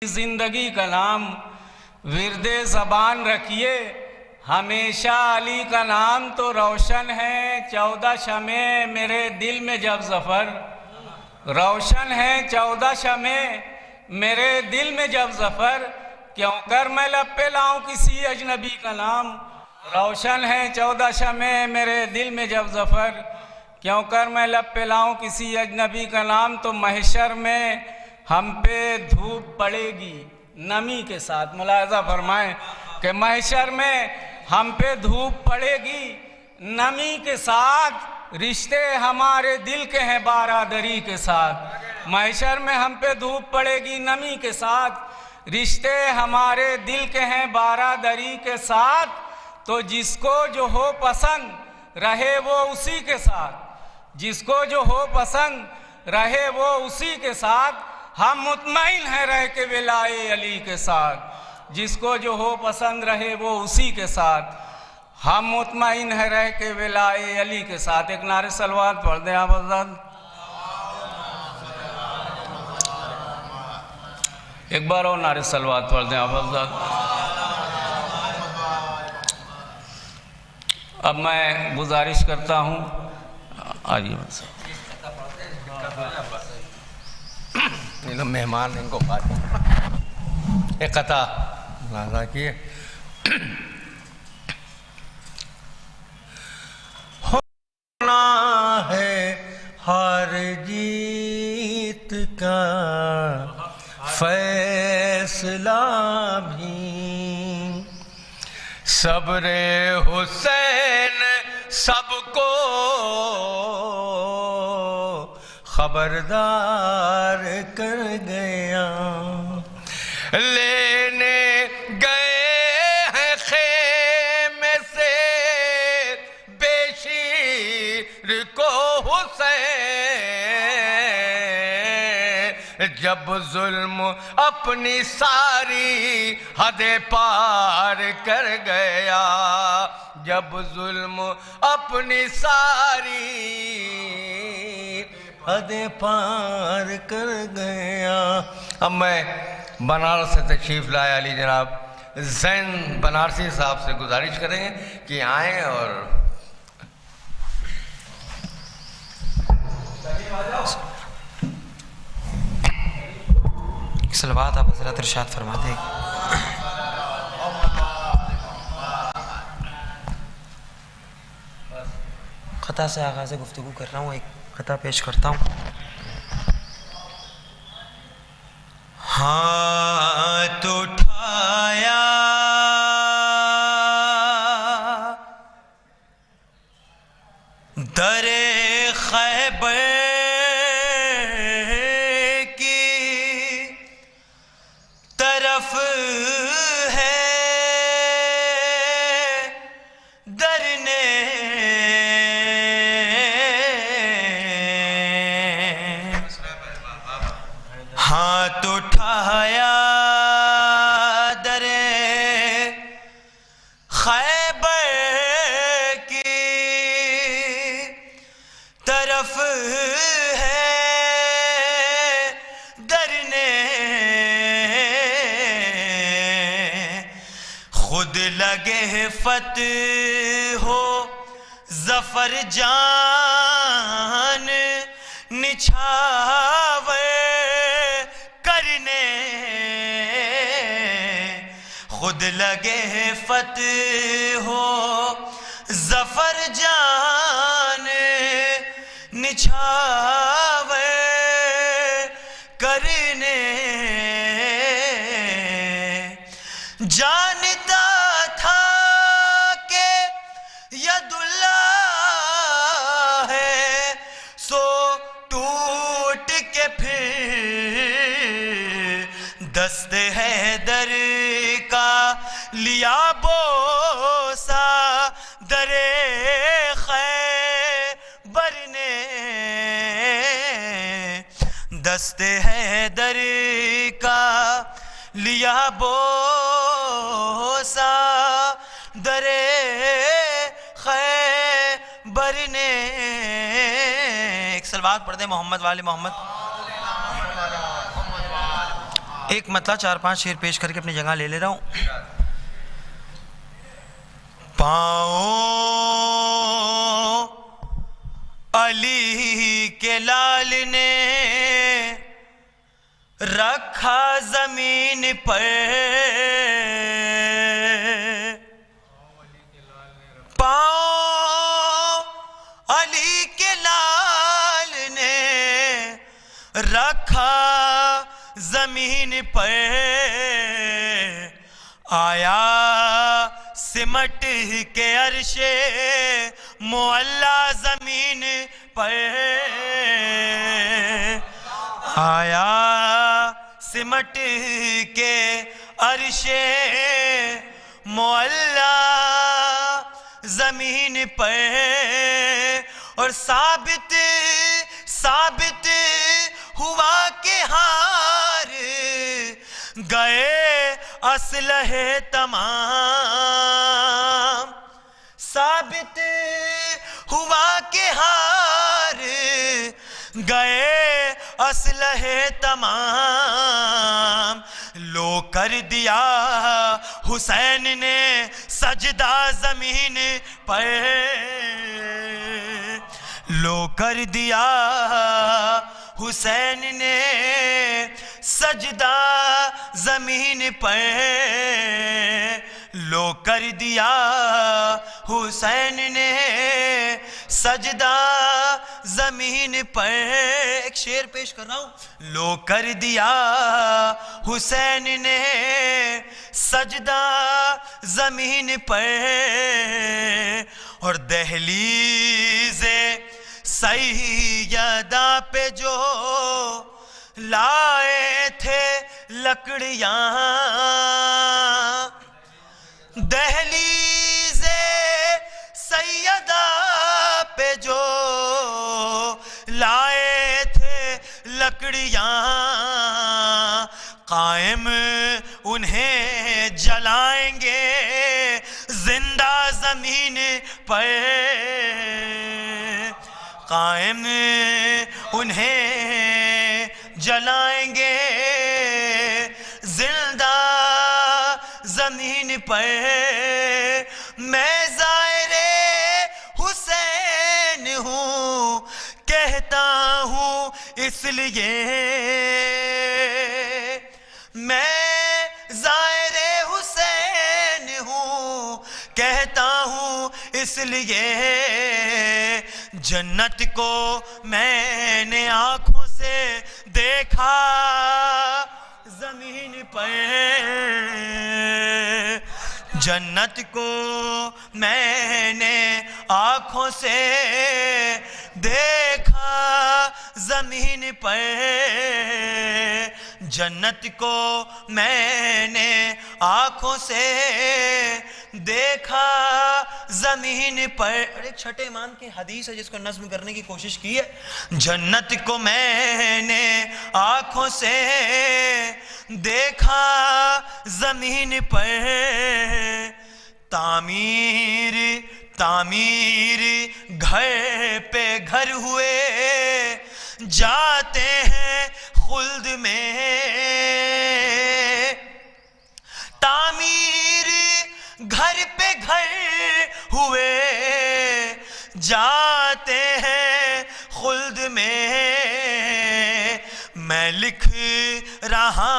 زندگی کا نام ورد زبان رکھیے، ہمیشہ علی کا نام تو روشن ہے 14 شمع میرے دل میں جب ظفر، روشن ہے 14 شمع میرے دل میں جب ظفر، کیوں کر میں لب پہ لاؤں کسی اجنبی کا نام، روشن ہے 14 شمع میرے دل میں جب ظفر، کیوں کر میں لب پہ لاؤں کسی اجنبی کا نام، تو محشر میں ہم پہ دھوپ پڑے گی نمی کے ساتھ۔ ملاحظہ فرمائیں کہ محشر میں ہم پہ دھوپ پڑے گی نمی کے ساتھ، رشتے ہمارے دل کے ہیں برادری کے ساتھ۔ محشر میں ہم پہ دھوپ پڑے گی نمی کے ساتھ، رشتے ہمارے دل کے ہیں برادری کے ساتھ، تو جس کو جو ہو پسند رہے وہ اسی کے ساتھ، جس کو جو ہو پسند رہے وہ اسی کے ساتھ، ہم مطمئن ہیں رہ کے ولائے علی کے ساتھ، جس کو جو ہو پسند رہے وہ اسی کے ساتھ، ہم مطمئن ہیں رہ کے ولائے علی کے ساتھ۔ ایک نعرہ صلوات پڑھ دیں آپ حضرات، ایک بار اور نعرہ صلوات پڑھ دیں آپ حضرات۔ اب میں گزارش کرتا ہوں، آئیے بس مہمان ان کو بات ایک قطع ملاحظہ کیے۔ ہونا ہے ہار جیت کا فیصلہ بھی، صبر حسین سب کو خبردار کر گیا، لینے گئے ہیں خیمے سے بے شیر کو حسین، جب ظلم اپنی ساری حد پار کر گیا، جب ظلم اپنی ساری حد پار کر گیا۔ اب میں بنارس سے تشریف لائے علی جناب زین بنارسی صاحب سے گزارش کریں گے کہ آئیں اور صلوات آپ حضرت ارشاد فرما دیں۔ خطا سے آغاز گفتگو کر رہا ہوں، ایک خطا پیش کرتا ہوں۔ ہاتھ اٹھایا در خیبر کی طرف ہے، در نے ہاتھ اٹھایا در خیبر کی طرف ہے، در نے خود لگے فتح ہو ظفر جان نچھاور کرنے، خود لگے فتح ہو ظفر جان نچھاور کرنے، جانتا تھا کہ ید اللہ ہے، سو ٹوٹ کے پھر دست حیدر کا لیا بوسہ در خیبر نے، دست حیدر کا لیا بوسہ در خیبر نے۔ ایک صلوات پڑھ دیں محمد والے محمد۔ ایک مطلب 4-5 شعر پیش کر کے اپنی جگہ لے لے رہا ہوں. پاؤں علی کے لال نے رکھا زمین پر، پاؤں علی کے لال نے رکھا زمین پر، آیا سمٹ کے عرش معلا زمین پر، آیا سمٹ کے عرش معلا زمین پر، اور ثابت ہوا کہ ہار گئے اسلحے تمام، ثابت ہوا کہ ہار گئے اسلحے تمام، لو کر دیا حسین نے سجدہ زمین پر، لو کر دیا حسین نے سجدہ زمین پر، لو کر دیا حسین نے سجدہ زمین پر. ایک شعر پیش کر رہا ہوں. لو کر دیا حسین نے سجدہ زمین پر، اور دہلیز سیدہ پہ جو لائے تھے لکڑیاں، دہلیز سیدہ پہ جو لائے تھے لکڑیاں، قائم انہیں جلائیں گے زندہ زمین پر، قائم انہیں جلائیں گے زندہ زمین پر. میں زائر حسین ہوں کہتا ہوں اس لیے، میں زائر حسین ہوں کہتا ہوں اس لیے، جنت کو میں نے آنکھوں سے دیکھا زمین پر، جنت کو میں نے آنکھوں سے دیکھا زمین پر، جنت کو میں نے آنکھوں سے دیکھا زمین پر. اور ایک چھٹے ایمان کی حدیث ہے جس کو نظم کرنے کی کوشش کی ہے. جنت کو میں نے آنکھوں سے دیکھا زمین پر، تعمیر گھر پہ گھر ہوئے جاتے ہیں خلد میں، تعمیر گھر پہ گھر ہوئے جاتے ہیں خلد میں، میں لکھ رہا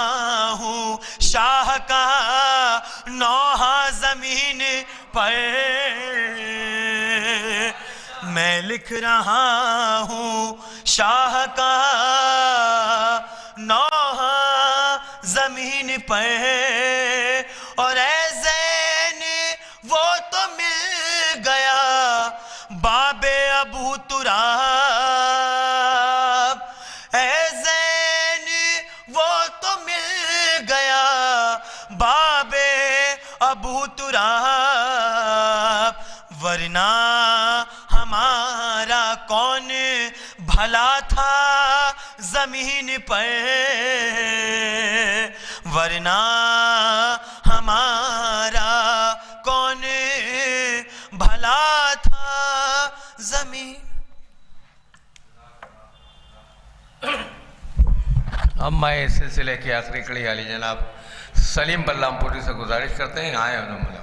ہوں شاہ کا نوحہ زمین پر، میں لکھ رہا ہوں شاہ کا نوحہ زمین پر، اور اے زین وہ تو مل گیا باب ابو تراب، اے زین وہ تو مل گیا باب ابو تراب، ورنہ ہمارا کون بھلا تھا زمین پر، ورنہ ہمارا کون بھلا تھا زمین. اب میں اس سلسلے کی آخری کڑی علی جناب سلیم بلرام پوری سے گزارش کرتے ہیں، آئے انہوں ملا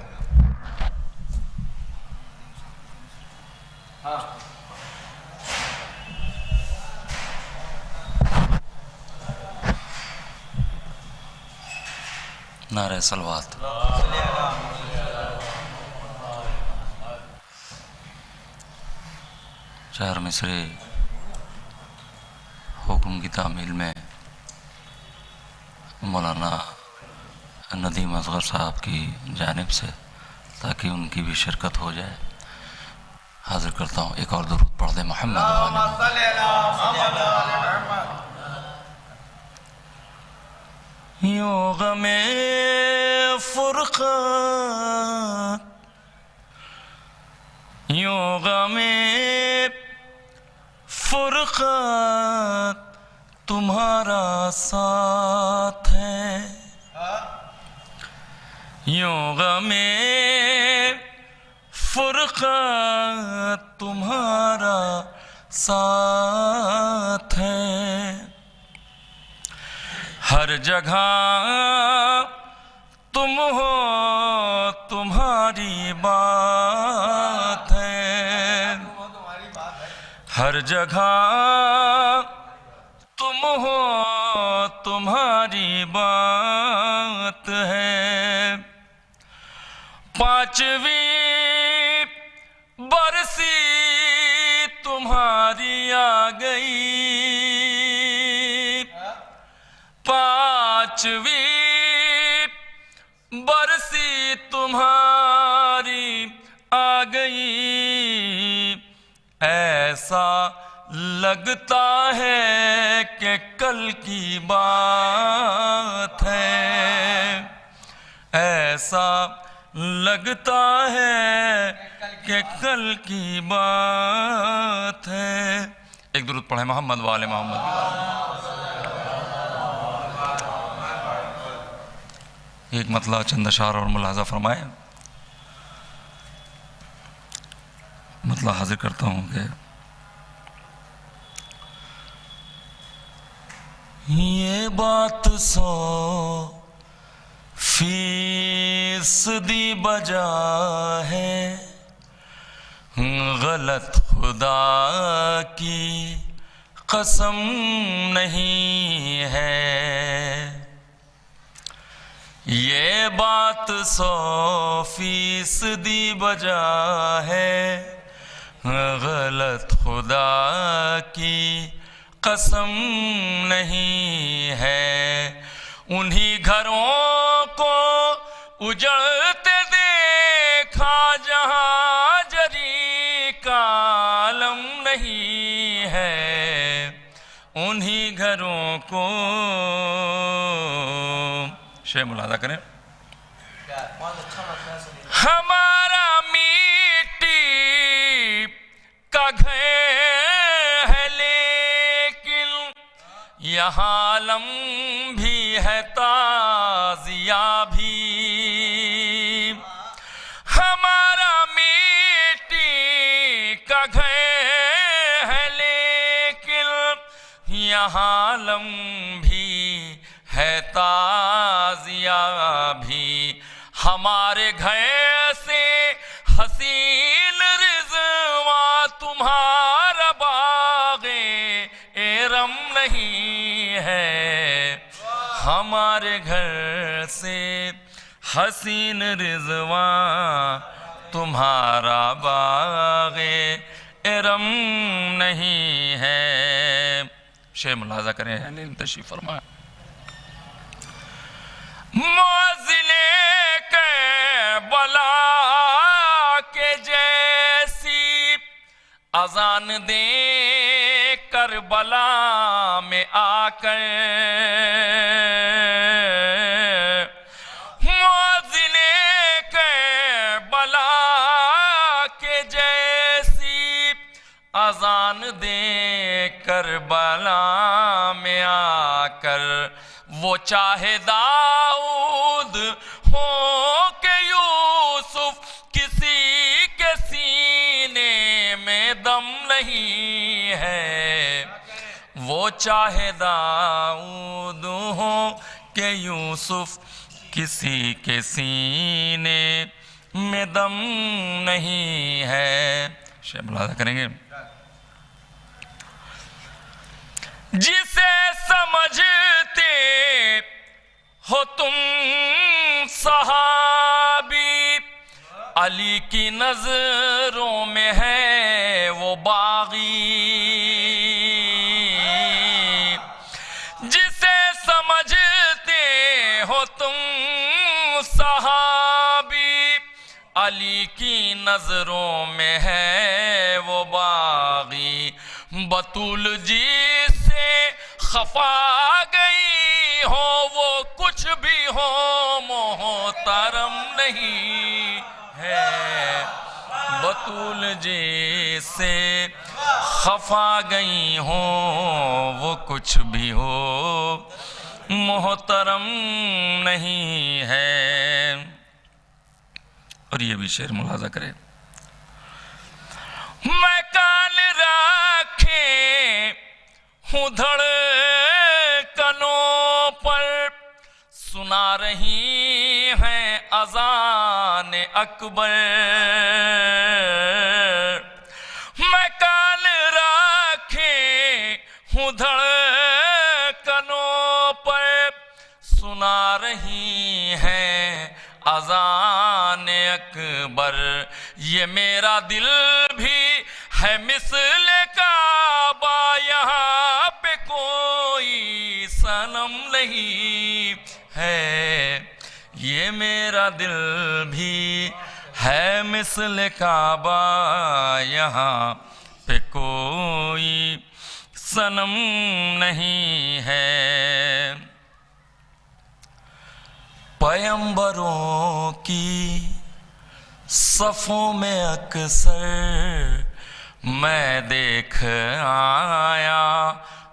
نعرہ صلوات۔ چار مصرے حکم کی تعمیل میں مولانا ندیم اصغر صاحب کی جانب سے، تاکہ ان کی بھی شرکت ہو جائے، حاضر کرتا ہوں۔ ایک اور درود پڑھ دیں محمد یوں غم فرقت، یوں غم فرقت تمہارا ساتھ ہے، یوں غم فرقت تمہارا ساتھ ہے، ہر جگہ تم ہو تمہاری بات ہے، ہر جگہ تم ہو تمہاری بات ہے، پانچویں برسی تمہاری آ گئی، پانچویں برسی تمہاری آ گئی، ایسا لگتا ہے کہ کل کی بات ہے، ایسا لگتا ہے کہ کل کی بات ہے۔ ایک درود پڑھیں محمد وآل محمد۔ ایک مطلع چند اشعار اور ملاحظہ فرمائیں۔ مطلع حاضر کرتا ہوں کہ یہ بات 100% بجا ہے، غلط خدا کی قسم نہیں ہے، یہ بات 100% بجا ہے، غلط خدا کی قسم نہیں ہے، انہی گھروں کو اجڑتے دیکھا جہاں جری کا عالم نہیں ہے، انہی گھروں کو شے ملاحظہ کریں۔ ہمارا مٹی کا گھر ہے لیکن یہاں عالم بھی ہے تازیہ بھی، ہمارا مٹی کا گھر ہے لیکن یہاں عالم بھی ہے تازیہ بھی، ہمارے گھر سے حسین رضواں تمہارا باغ ارم نہیں ہے، ہمارے گھر سے حسین رضواں تمہارا باغ ارم نہیں ہے۔ شے ملاحظہ کریں، تشریف فرمائیں۔ معزل کربلا کے جیسی اذان دے کربلا میں آ کر، معزل کربلا کے جیسی اذان دے کربلا میں آ کر، وہ چاہے داؤد ہو کہ یوسف، کسی کے سینے میں دم نہیں ہے، وہ چاہے داؤد کہ یوسف کسی کے سینے میں دم نہیں ہے. شیخ ملاحظہ کریں گے. جسے سمجھتے ہو تم صحابی علی کی نظروں میں ہے وہ باغی. جسے سمجھتے ہو تم صحابی علی کی نظروں میں ہے وہ باغی. بطول جی سے خفا گئی ہو وہ کچھ بھی ہو محترم نہیں ہے. بطول جی سے خفا گئی ہو وہ کچھ بھی ہو محترم نہیں ہے. اور یہ بھی شعر ملاحظہ کرے. میں کان رکھے ہوں دھڑکنوں پر سنا رہی ہیں اذان اکبر. میں کان رکھے ہوں دھڑکنوں پر سنا رہی ہیں اذان اکبر. یہ میرا دل بھی ہے مثل کعبہ یہاں پہ کوئی صنم نہیں ہے. یہ میرا دل بھی ہے مثل کعبہ یہاں پہ کوئی صنم نہیں ہے. پیغمبروں کی صفوں میں اکثر میں دیکھ آیا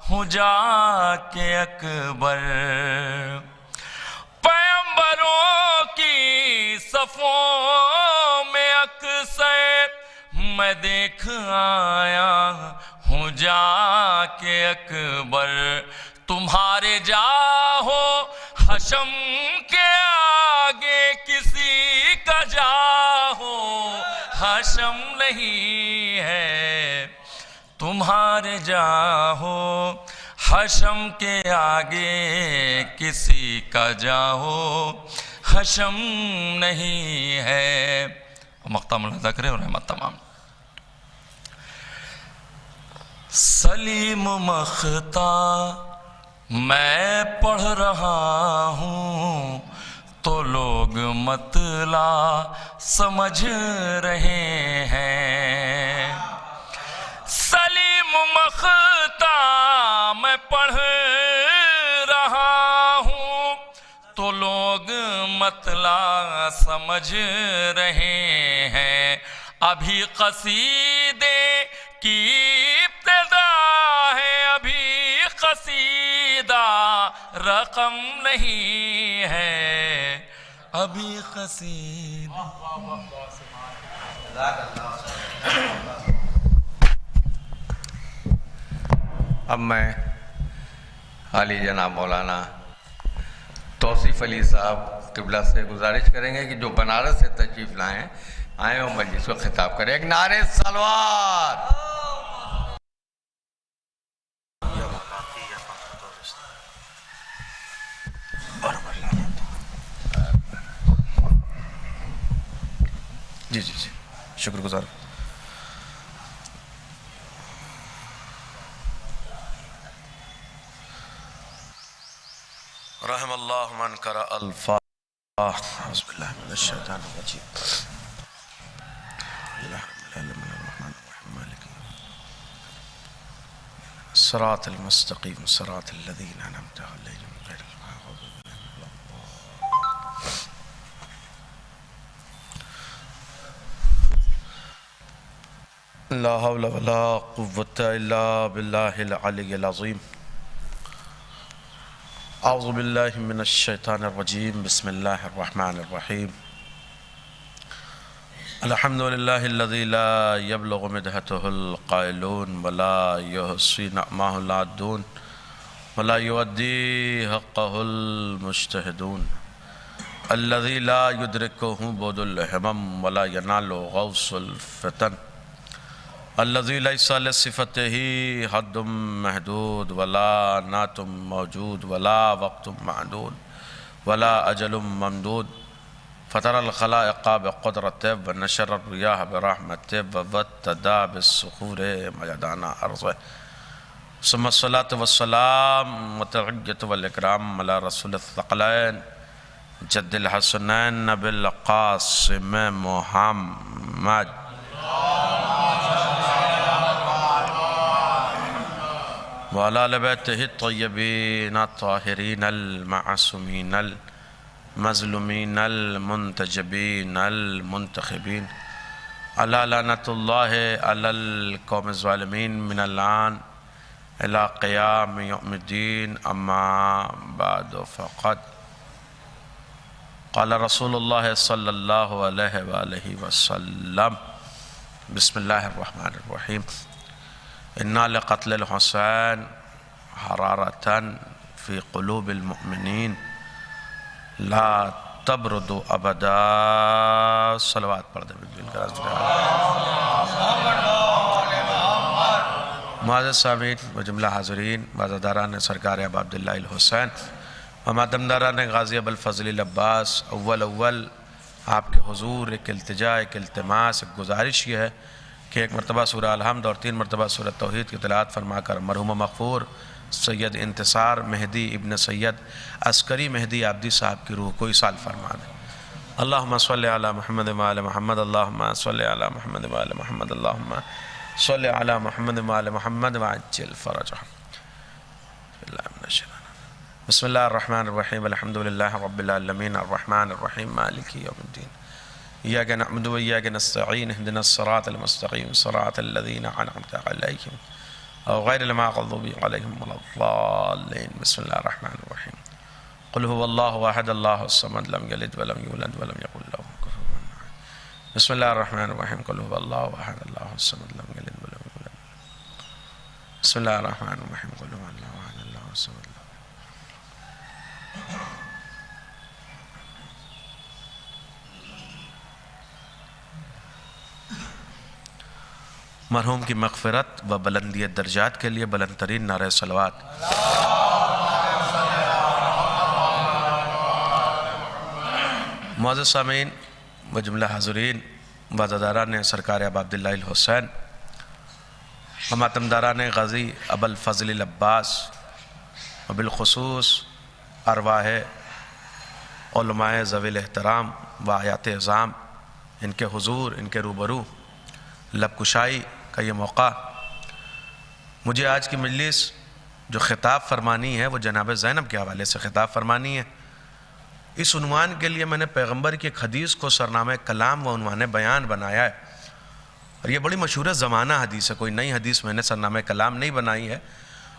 ہوں جا کے اکبر. پیغمبروں کی صفوں میں اکثر میں دیکھ آیا ہوں جا کے اکبر. تمہارے جاہو حشم کے آگے کسی کا جاہو حشم نہیں ہے. تمہارے جاہو حشم کے آگے کسی کا جاہو حشم نہیں ہے. مقطع ملاحظہ کریں اور رحمت تمام. سلیم مقطع میں پڑھ رہا ہوں تو لوگ مطلع سمجھ رہے ہیں. سلیم مقطع میں پڑھ رہا ہوں تو لوگ مطلع سمجھ رہے ہیں. ابھی قصیدے کی ابتدا ہے ابھی قصیدہ رقم نہیں ہے. ابھی قصیدہ اب میں علی جناب مولانا توصیف علی صاحب قبلہ سے گزارش کریں گے کہ جو بنارس سے تشریف لائیں آئیں اور مجلس کو خطاب کریں. ایک نعرہ صلوات. جی شکر گزار. رحم اللہ من قرأ الفاتحہ. اعوذ باللہ من الشیطان الرجیم. صراط المستقیم صراط الذین انعمت علیہم غیر المغضوب علیہم. لا حول ولا قوة الا باللہ العلی العظیم. اعوذ باللہ من الشیطان الرجیم. بسم اللہ الرحمن الرحیم. الحمد للہ الذی لا يبلغ مدحته القائلون ولا يحصي نعمه العادون ولا يؤدي حقه المجتهدون الذي لا يدركه بعد الهمم ولا ينال غوص الفتن الذي ليس لصفته حد محدود ولا نعت موجود ولا وقت معدود ولا أجل ممدود فترى الخلائق بقدرته ونشر الرياح برحمته وابتدى بالصخور ميدان أرضه ثم الصلاة والسلام والتحية والإكرام على رسول الثقلين جد الحسنين نبي القاسم محمد وعلى آل بيته الطيبين الطاهرين المعصومين المظلومين المنتجبين المنتخبين على لعنة الله على القوم الظالمين من الآن إلى قيام يوم الدين. أما بعد فقد قال رسول الله صلى الله عليه وآله وسلم بسم الله الرحمن الرحيم إنا لقتل الحسين حرارة في قلوب المؤمنين لا تبرد أبدا. صلوات پڑھ دیں معزز سامعین و جملہ حاضرین وعزاداران سرکار ابا عبداللہ الحسین و ماتمداران غازی ابوالفضل العباس، اول آپ کے حضور ایک التجا، ایک التماس، ایک گزارش یہ ہے کہ ایک مرتبہ سورہ الحمد اور 3 مرتبہ سورہ توحید کی تلاوت فرما کر مرحوم مغفور سید انتصار مہدی ابن سید عسکری مہدی عابدی صاحب کی روح کو ایصال فرما دیں. اللہم صلی علی محمد و آل محمد، اللہم صلی علی محمد و آل محمد، اللہم صلی علی محمد و آل محمد وعجل فرجہم. بسم اللہ الرحمن الرحیم الحمدللہ رب العالمین الرحمن الرحیم مالک یوم الدین إياك نعبد وإياك نستعين اهدنا الصراط المستقيم صراط الذين أنعمت عليهم غير المغضوب عليهم ولا الضالين. بسم الله الرحمن الرحيم قل هو الله أحد الله الصمد لم يلد ولم يولد ولم يكن له كفوا أحد. بسم الله الرحمن الرحيم قل هو الله أحد الله الصمد لم يلد ولم يولد. بسم الله الرحمن الرحيم قل هو الله أحد الله الصمد. مرحوم کی مغفرت و بلندی درجات کے لیے بلند ترین نعرہ صلوات. معزز سامعین و جملہ حاضرین و عزاداران سرکار ابا عبداللہ الحسین و ماتمداران غازی ابوالفضل العباس و بالخصوص ارواح علماء ذوی الاحترام و آیات اعظام، ان کے حضور، ان کے روبرو لب کشائی کا یہ موقع. مجھے آج کی مجلس جو خطاب فرمانی ہے وہ جناب زینب کے حوالے سے خطاب فرمانی ہے. اس عنوان کے لیے میں نے پیغمبر کی ایک حدیث کو سرنامہ کلام و عنوان بیان بنایا ہے، اور یہ بڑی مشہور زمانہ حدیث ہے، کوئی نئی حدیث میں نے سرنامہ کلام نہیں بنائی ہے،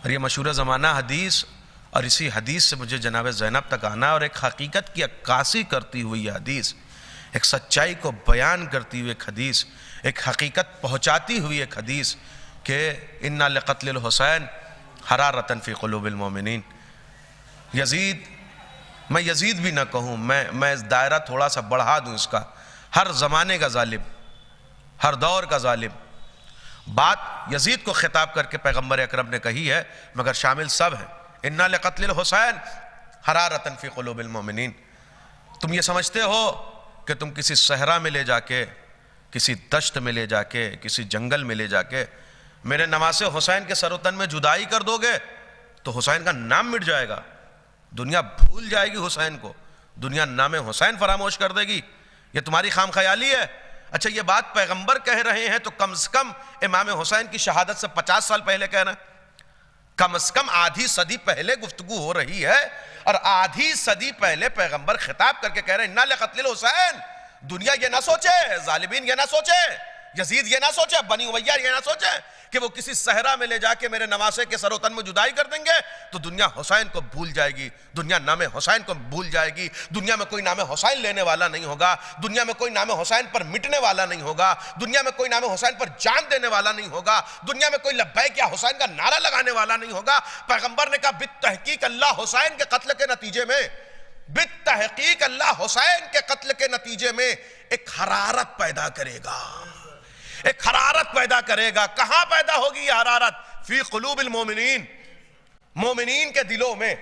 اور یہ مشہور زمانہ حدیث، اور اسی حدیث سے مجھے جناب زینب تک آنا، اور ایک حقیقت کی عکاسی کرتی ہوئی یہ حدیث، ایک سچائی کو بیان کرتی ہوئی ایک حدیث، ایک حقیقت پہنچاتی ہوئی ایک حدیث کہ انا لقتل الحسین حرارتن فی قلوب المومنین. یزید، میں یزید بھی نہ کہوں، میں اس دائرہ تھوڑا سا بڑھا دوں اس کا، ہر زمانے کا ظالم، ہر دور کا ظالم. بات یزید کو خطاب کر کے پیغمبر اکرم نے کہی ہے، مگر شامل سب ہیں. انا لقتل الحسین حرارتن فی قلوب المومنین. تم یہ سمجھتے ہو کہ تم کسی صحرا میں لے جا کے، کسی دشت میں لے جا کے، کسی جنگل میں لے جا کے میرے نواسے حسین کے سر و تن میں جدائی کر دو گے تو حسین کا نام مٹ جائے گا، دنیا بھول جائے گی حسین کو، دنیا نام حسین فراموش کر دے گی. یہ تمہاری خام خیالی ہے. اچھا، یہ بات پیغمبر کہہ رہے ہیں تو کم از کم امام حسین کی شہادت سے 50 سال پہلے کہہ رہے ہیں، کم از کم آدھی صدی پہلے گفتگو ہو رہی ہے، اور آدھی صدی پہلے پیغمبر خطاب کر کے کہہ رہے ہیں انا لقتل الحسین. دنیا یہ نہ سوچے، ظالمین یہ نہ سوچے یزید یہ نہ سوچے، بنی امیہ یہ نہ سوچے کہ وہ کسی صحرا میں لے جا کے میرے نواسے کے سر و تن میں جدائی کر دیں گے تو دنیا حسین کو بھول جائے گی، دنیا نام حسین کو بھول جائے گی، دنیا میں کوئی نام حسین لینے والا نہیں ہوگا، دنیا میں کوئی نام حسین پر مٹنے والا نہیں ہوگا، دنیا میں کوئی نام حسین پر جان دینے والا نہیں ہوگا، دنیا میں کوئی لبیک یا حسین کا نعرہ لگانے والا نہیں ہوگا۔ پیغمبر نے کہا بالتحقیق اللہ حسین کے قتل کے نتیجے میں، بالتحقیق اللہ حسین کے قتل کے نتیجے میں ایک حرارت پیدا کرے گا، ایک حرارت پیدا کرے گا۔ کہاں پیدا ہوگی یہ حرارت؟ فی قلوب المومنین، مومنین کے دلوں میں،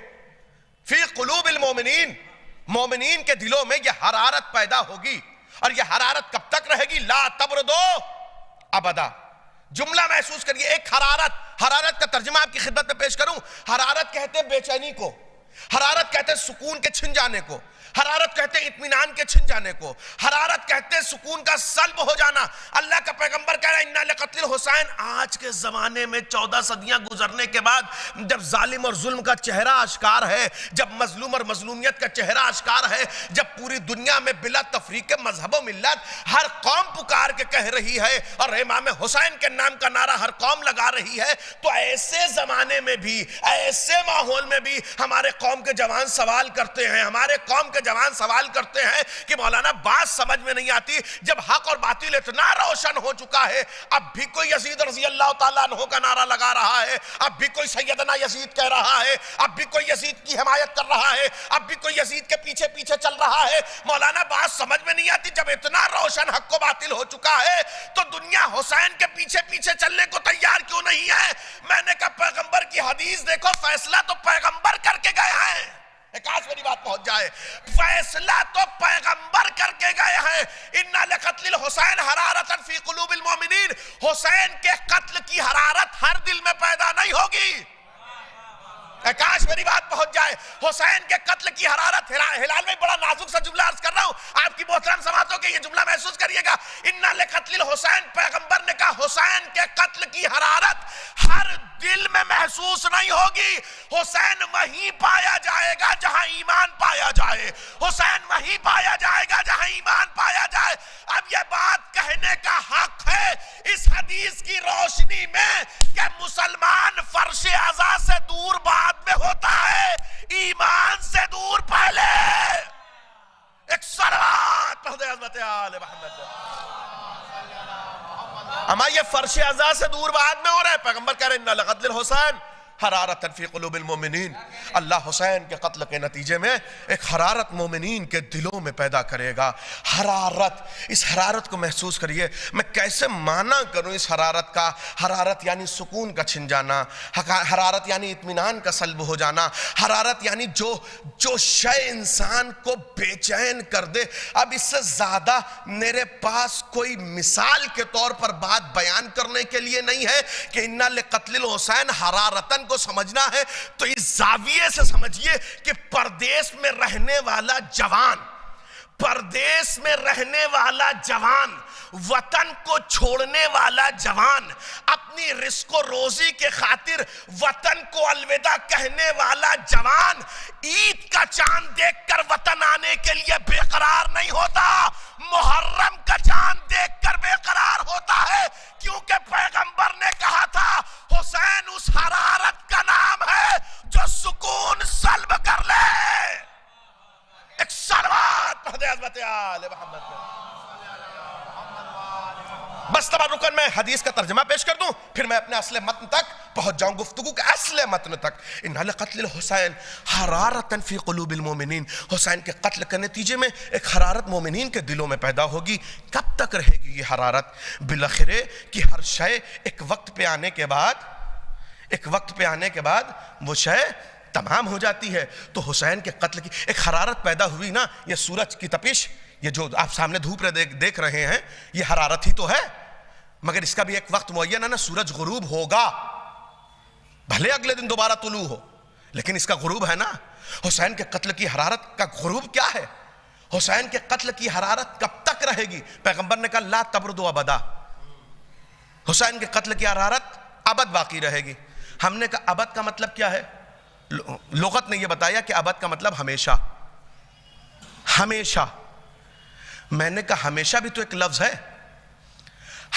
فی قلوب المومنین، مومنین کے دلوں میں یہ حرارت پیدا ہوگی۔ اور یہ حرارت کب تک رہے گی؟ لا تبردو ابدا۔ جملہ محسوس کریے، ایک حرارت، حرارت کا ترجمہ آپ کی خدمت میں پیش کروں۔ حرارت کہتے ہیں بے چینی کو، حرارت کہتے ہیں سکون کے چھن جانے کو، حرارت کہتے ہیں اطمینان کے چھن جانے کو، حرارت کہتے ہیں سکون کا سلب ہو جانا۔ اللہ کا پیغمبر کہہ رہا ہے اِنَّا لِقَتْلِ الحسین۔ آج کے زمانے میں 14 صدیاں گزرنے کے بعد جب ظالم اور ظلم کا چہرہ آشکار ہے، جب مظلوم اور مظلومیت کا چہرہ آشکار ہے، جب پوری دنیا میں بلا تفریق مذہب و ملت ہر قوم پکار کے کہہ رہی ہے اور امام حسین کے نام کا نعرہ ہر قوم لگا رہی ہے، تو ایسے زمانے میں بھی، ایسے ماحول میں بھی ہمارے قوم کے جوان سوال کرتے ہیں، ہمارے قوم کے جوان سوال کرتے ہیں کہ مولانا بات سمجھ میں نہیں آتی، جب حق اور باطل اتنا روشن ہو چکا ہے، اب بھی کوئی یزید رضی اللہ تعالیٰ عنہ کا نعرہ لگا رہا ہے، اب بھی کوئی سیدنا یزید کہہ رہا ہے، اب بھی کوئی یزید کی حمایت کر رہا ہے، اب بھی کوئی یزید کے پیچھے پیچھے چل رہا ہے۔ مولانا بات سمجھ میں نہیں آتی، جب اتنا روشن حق و باطل ہو چکا ہے تو دنیا حسین کے پیچھے پیچھے چلنے کو تیار کیوں نہیں ہے؟ میں نے کہا پیغمبر کی حدیث دیکھو، فیصلہ تو پیغمبر کر کے گئے ہیں۔ کاش میری بات پہنچ جائے، فیصلہ تو پیغمبر کر کے گئے ہیں۔ اِنَّا لِقَتْلِ الْحُسَيْنِ حَرَارَةً فِي قُلُوبِ الْمُؤْمِنِينَ۔ حسین کے قتل کی حرارت ہر دل میں پیدا نہیں ہوگی۔ کاش میری بات پہنچ جائے، حسین کے قتل کی حرارت، ہلال میں بڑا نازک سا جملہ عرض کر رہا ہوں، آپ کی محترم سماعتوں کے یہ جملہ محسوس کریے گا۔ اِنَّا لِقَتْلِ الْحُسَيْنِ، پیغمبر نے کہا حسین کے قتل کی حرارت ہر دل میں محسوس نہیں ہوگی۔ حسین وہیں پایا جائے گا جہاں ایمان پایا جائے، حسین وہیں پایا جائے گا جہاں ایمان پایا جائے۔ اب یہ بات کہنے کا حق ہے اس حدیث کی روشنی میں کہ مسلمان فرش عزا سے دور بعد میں ہوتا ہے، ایمان سے دور پہلے۔ ایک صلوات پڑھ دے عظمت آل محمد۔ اما یہ فرش عزا سے دور بعد میں ہو رہا ہے، پیغمبر کہہ رہے ہیں اِنَّا لِقَتْلِ الْحُسَيْنِ حَرَارَةً فِي قُلُوبِ الْمُؤْمِنِينَ۔ اللہ حسین کے قتل کے نتیجے میں ایک حرارت مومنین کے دلوں میں پیدا کرے گا۔ حرارت، اس حرارت کو محسوس کریے۔ میں کیسے معنی کروں اس حرارت کا؟ حرارت یعنی سکون کا چھن جانا، حرارت یعنی اطمینان کا سلب ہو جانا، حرارت یعنی جو شے انسان کو بے چین کر دے۔ اب اس سے زیادہ میرے پاس کوئی مثال کے طور پر بات بیان کرنے کے لیے نہیں ہے کہ اِنَّا لِقَتْلِ الْحُسَيْنِ حَرَارَةً کو سمجھنا ہے تو اس زاویے سے سمجھیے کہ پردیس میں رہنے والا جوان، پردیس میں رہنے والا جوان، وطن کو چھوڑنے والا جوان، اپنی رزق و روزی کے خاطر وطن کو الوداع کہنے والا جوان، عید کا چاند دیکھ کر وطن آنے کے لیے بے قرار نہیں ہوتا، محرم کا چاند دیکھ کر بے قرار ہوتا ہے، کیونکہ پیغمبر نے کہا تھا حسین اس حرارت کا نام ہے جو سکون سلب کر لے۔ ایک صلوات پڑھ دے عظمت آل محمد۔ بس تمام رکن میں حدیث کا ترجمہ پیش کر دوں، پھر میں اپنے اصل متن تک پہنچ جاؤں، گفتگو کے اصل متن تک۔ اِنَّا لِقَتْلِ الْحُسَيْنِ حَرَارَةً فِي قُلُوبِ الْمُؤْمِنِينَ۔ حسین کے قتل کے نتیجے میں ایک حرارت مومنین کے دلوں میں پیدا ہوگی۔ کب تک رہے گی یہ حرارت؟ بالآخرے کہ ہر شے ایک وقت پہ آنے کے بعد وہ شے تمام ہو جاتی ہے۔ تو حسین کے قتل کی ایک حرارت پیدا ہوئی نا، یہ سورج کی تپش، یہ جو آپ سامنے دھوپ دیکھ رہے ہیں، یہ حرارت ہی تو ہے، مگر اس کا بھی ایک وقت معین ہے نا، سورج غروب ہوگا، بھلے اگلے دن دوبارہ طلوع ہو، لیکن اس کا غروب ہے نا۔ حسین کے قتل کی حرارت کا غروب کیا ہے؟ حسین کے قتل کی حرارت کب تک رہے گی؟ پیغمبر نے کہا لا تبردو ابدا، حسین کے قتل کی حرارت ابد باقی رہے گی۔ ہم نے کہا ابد کا مطلب کیا ہے؟ لغت نے یہ بتایا کہ ابد کا مطلب ہمیشہ، ہمیشہ۔ میں نے کہا ہمیشہ بھی تو ایک لفظ ہے،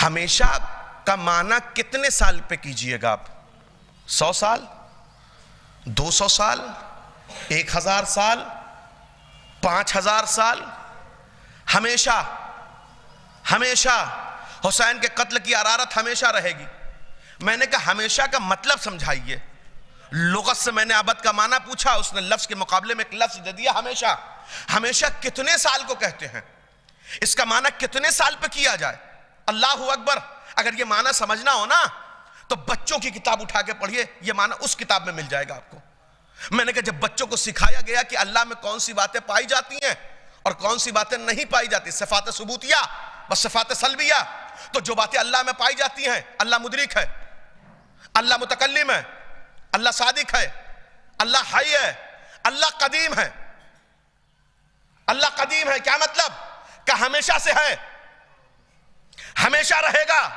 ہمیشہ کا معنی کتنے سال پہ کیجئے گا آپ؟ 100 سال، 200 سال، 1000 سال، 5000 سال؟ ہمیشہ ہمیشہ حسین کے قتل کی حرارت ہمیشہ رہے گی۔ میں نے کہا ہمیشہ کا مطلب سمجھائیے۔ لغت سے میں نے ابد کا معنی پوچھا، اس نے لفظ کے مقابلے میں ایک لفظ دے دیا ہمیشہ۔ ہمیشہ کتنے سال کو کہتے ہیں؟ اس کا معنی کتنے سال پہ کیا جائے؟ اللہ اکبر! اگر یہ معنی سمجھنا ہو نا تو بچوں کی کتاب اٹھا کے پڑھیے، یہ معنی اس کتاب میں مل جائے گا آپ کو۔ میں نے کہا جب بچوں کو سکھایا گیا کہ اللہ میں کون سی باتیں پائی جاتی ہیں اور کون سی باتیں نہیں پائی جاتی، صفات ثبوتیہ و صفات سلبیہ، تو جو باتیں اللہ میں پائی جاتی ہیں، اللہ مدرک ہے، اللہ متکلم ہے، اللہ صادق ہے، اللہ حی ہے، اللہ قدیم ہے۔ اللہ قدیم ہے کیا مطلب؟ کہ ہمیشہ سے ہے، ہمیشہ رہے گا۔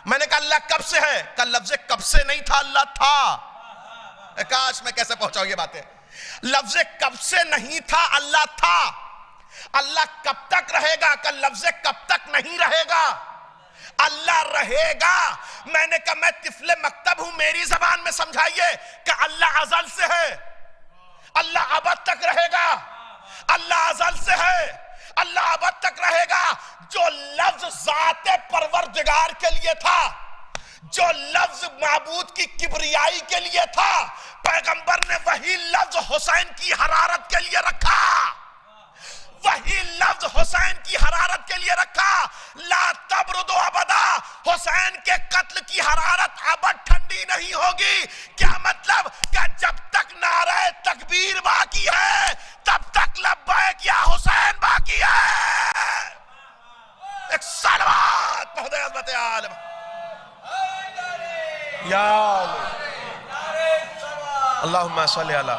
میں نے کہا اللہ کب سے ہے؟ کہ لفظ کب سے نہیں تھا، اللہ تھا۔ کاش میں کیسے پہنچاؤں یہ باتیں۔ لفظ کب سے نہیں تھا، اللہ تھا۔ اللہ کب تک رہے گا؟ کہ لفظ کب تک نہیں رہے گا، اللہ رہے گا۔ میں نے کہا میں طفل مکتب ہوں، میری زبان میں سمجھائیے کہ اللہ ازل سے ہے، اللہ ابد تک رہے گا۔ اللہ ازل سے ہے، اللہ ابد تک رہے گا۔ جو لفظ ذات پروردگار کے لیے تھا، جو لفظ معبود کی کبریائی کے لیے تھا، پیغمبر نے وہی لفظ حسین کی حرارت کے لیے رکھا، وہی لفظ حسین کی حرارت کے لیے رکھا۔ لا تبرد ابدا، حسین کے قتل کی حرارت ابد ٹھنڈی نہیں ہوگی۔ کیا مطلب؟ کہ جب تک نعرہ تکبیر باقی ہے تب تک لبیک یا حسین باقی ہے۔ ایک صلوات پڑھ دے عظمت عالم یا اللہم صلی علی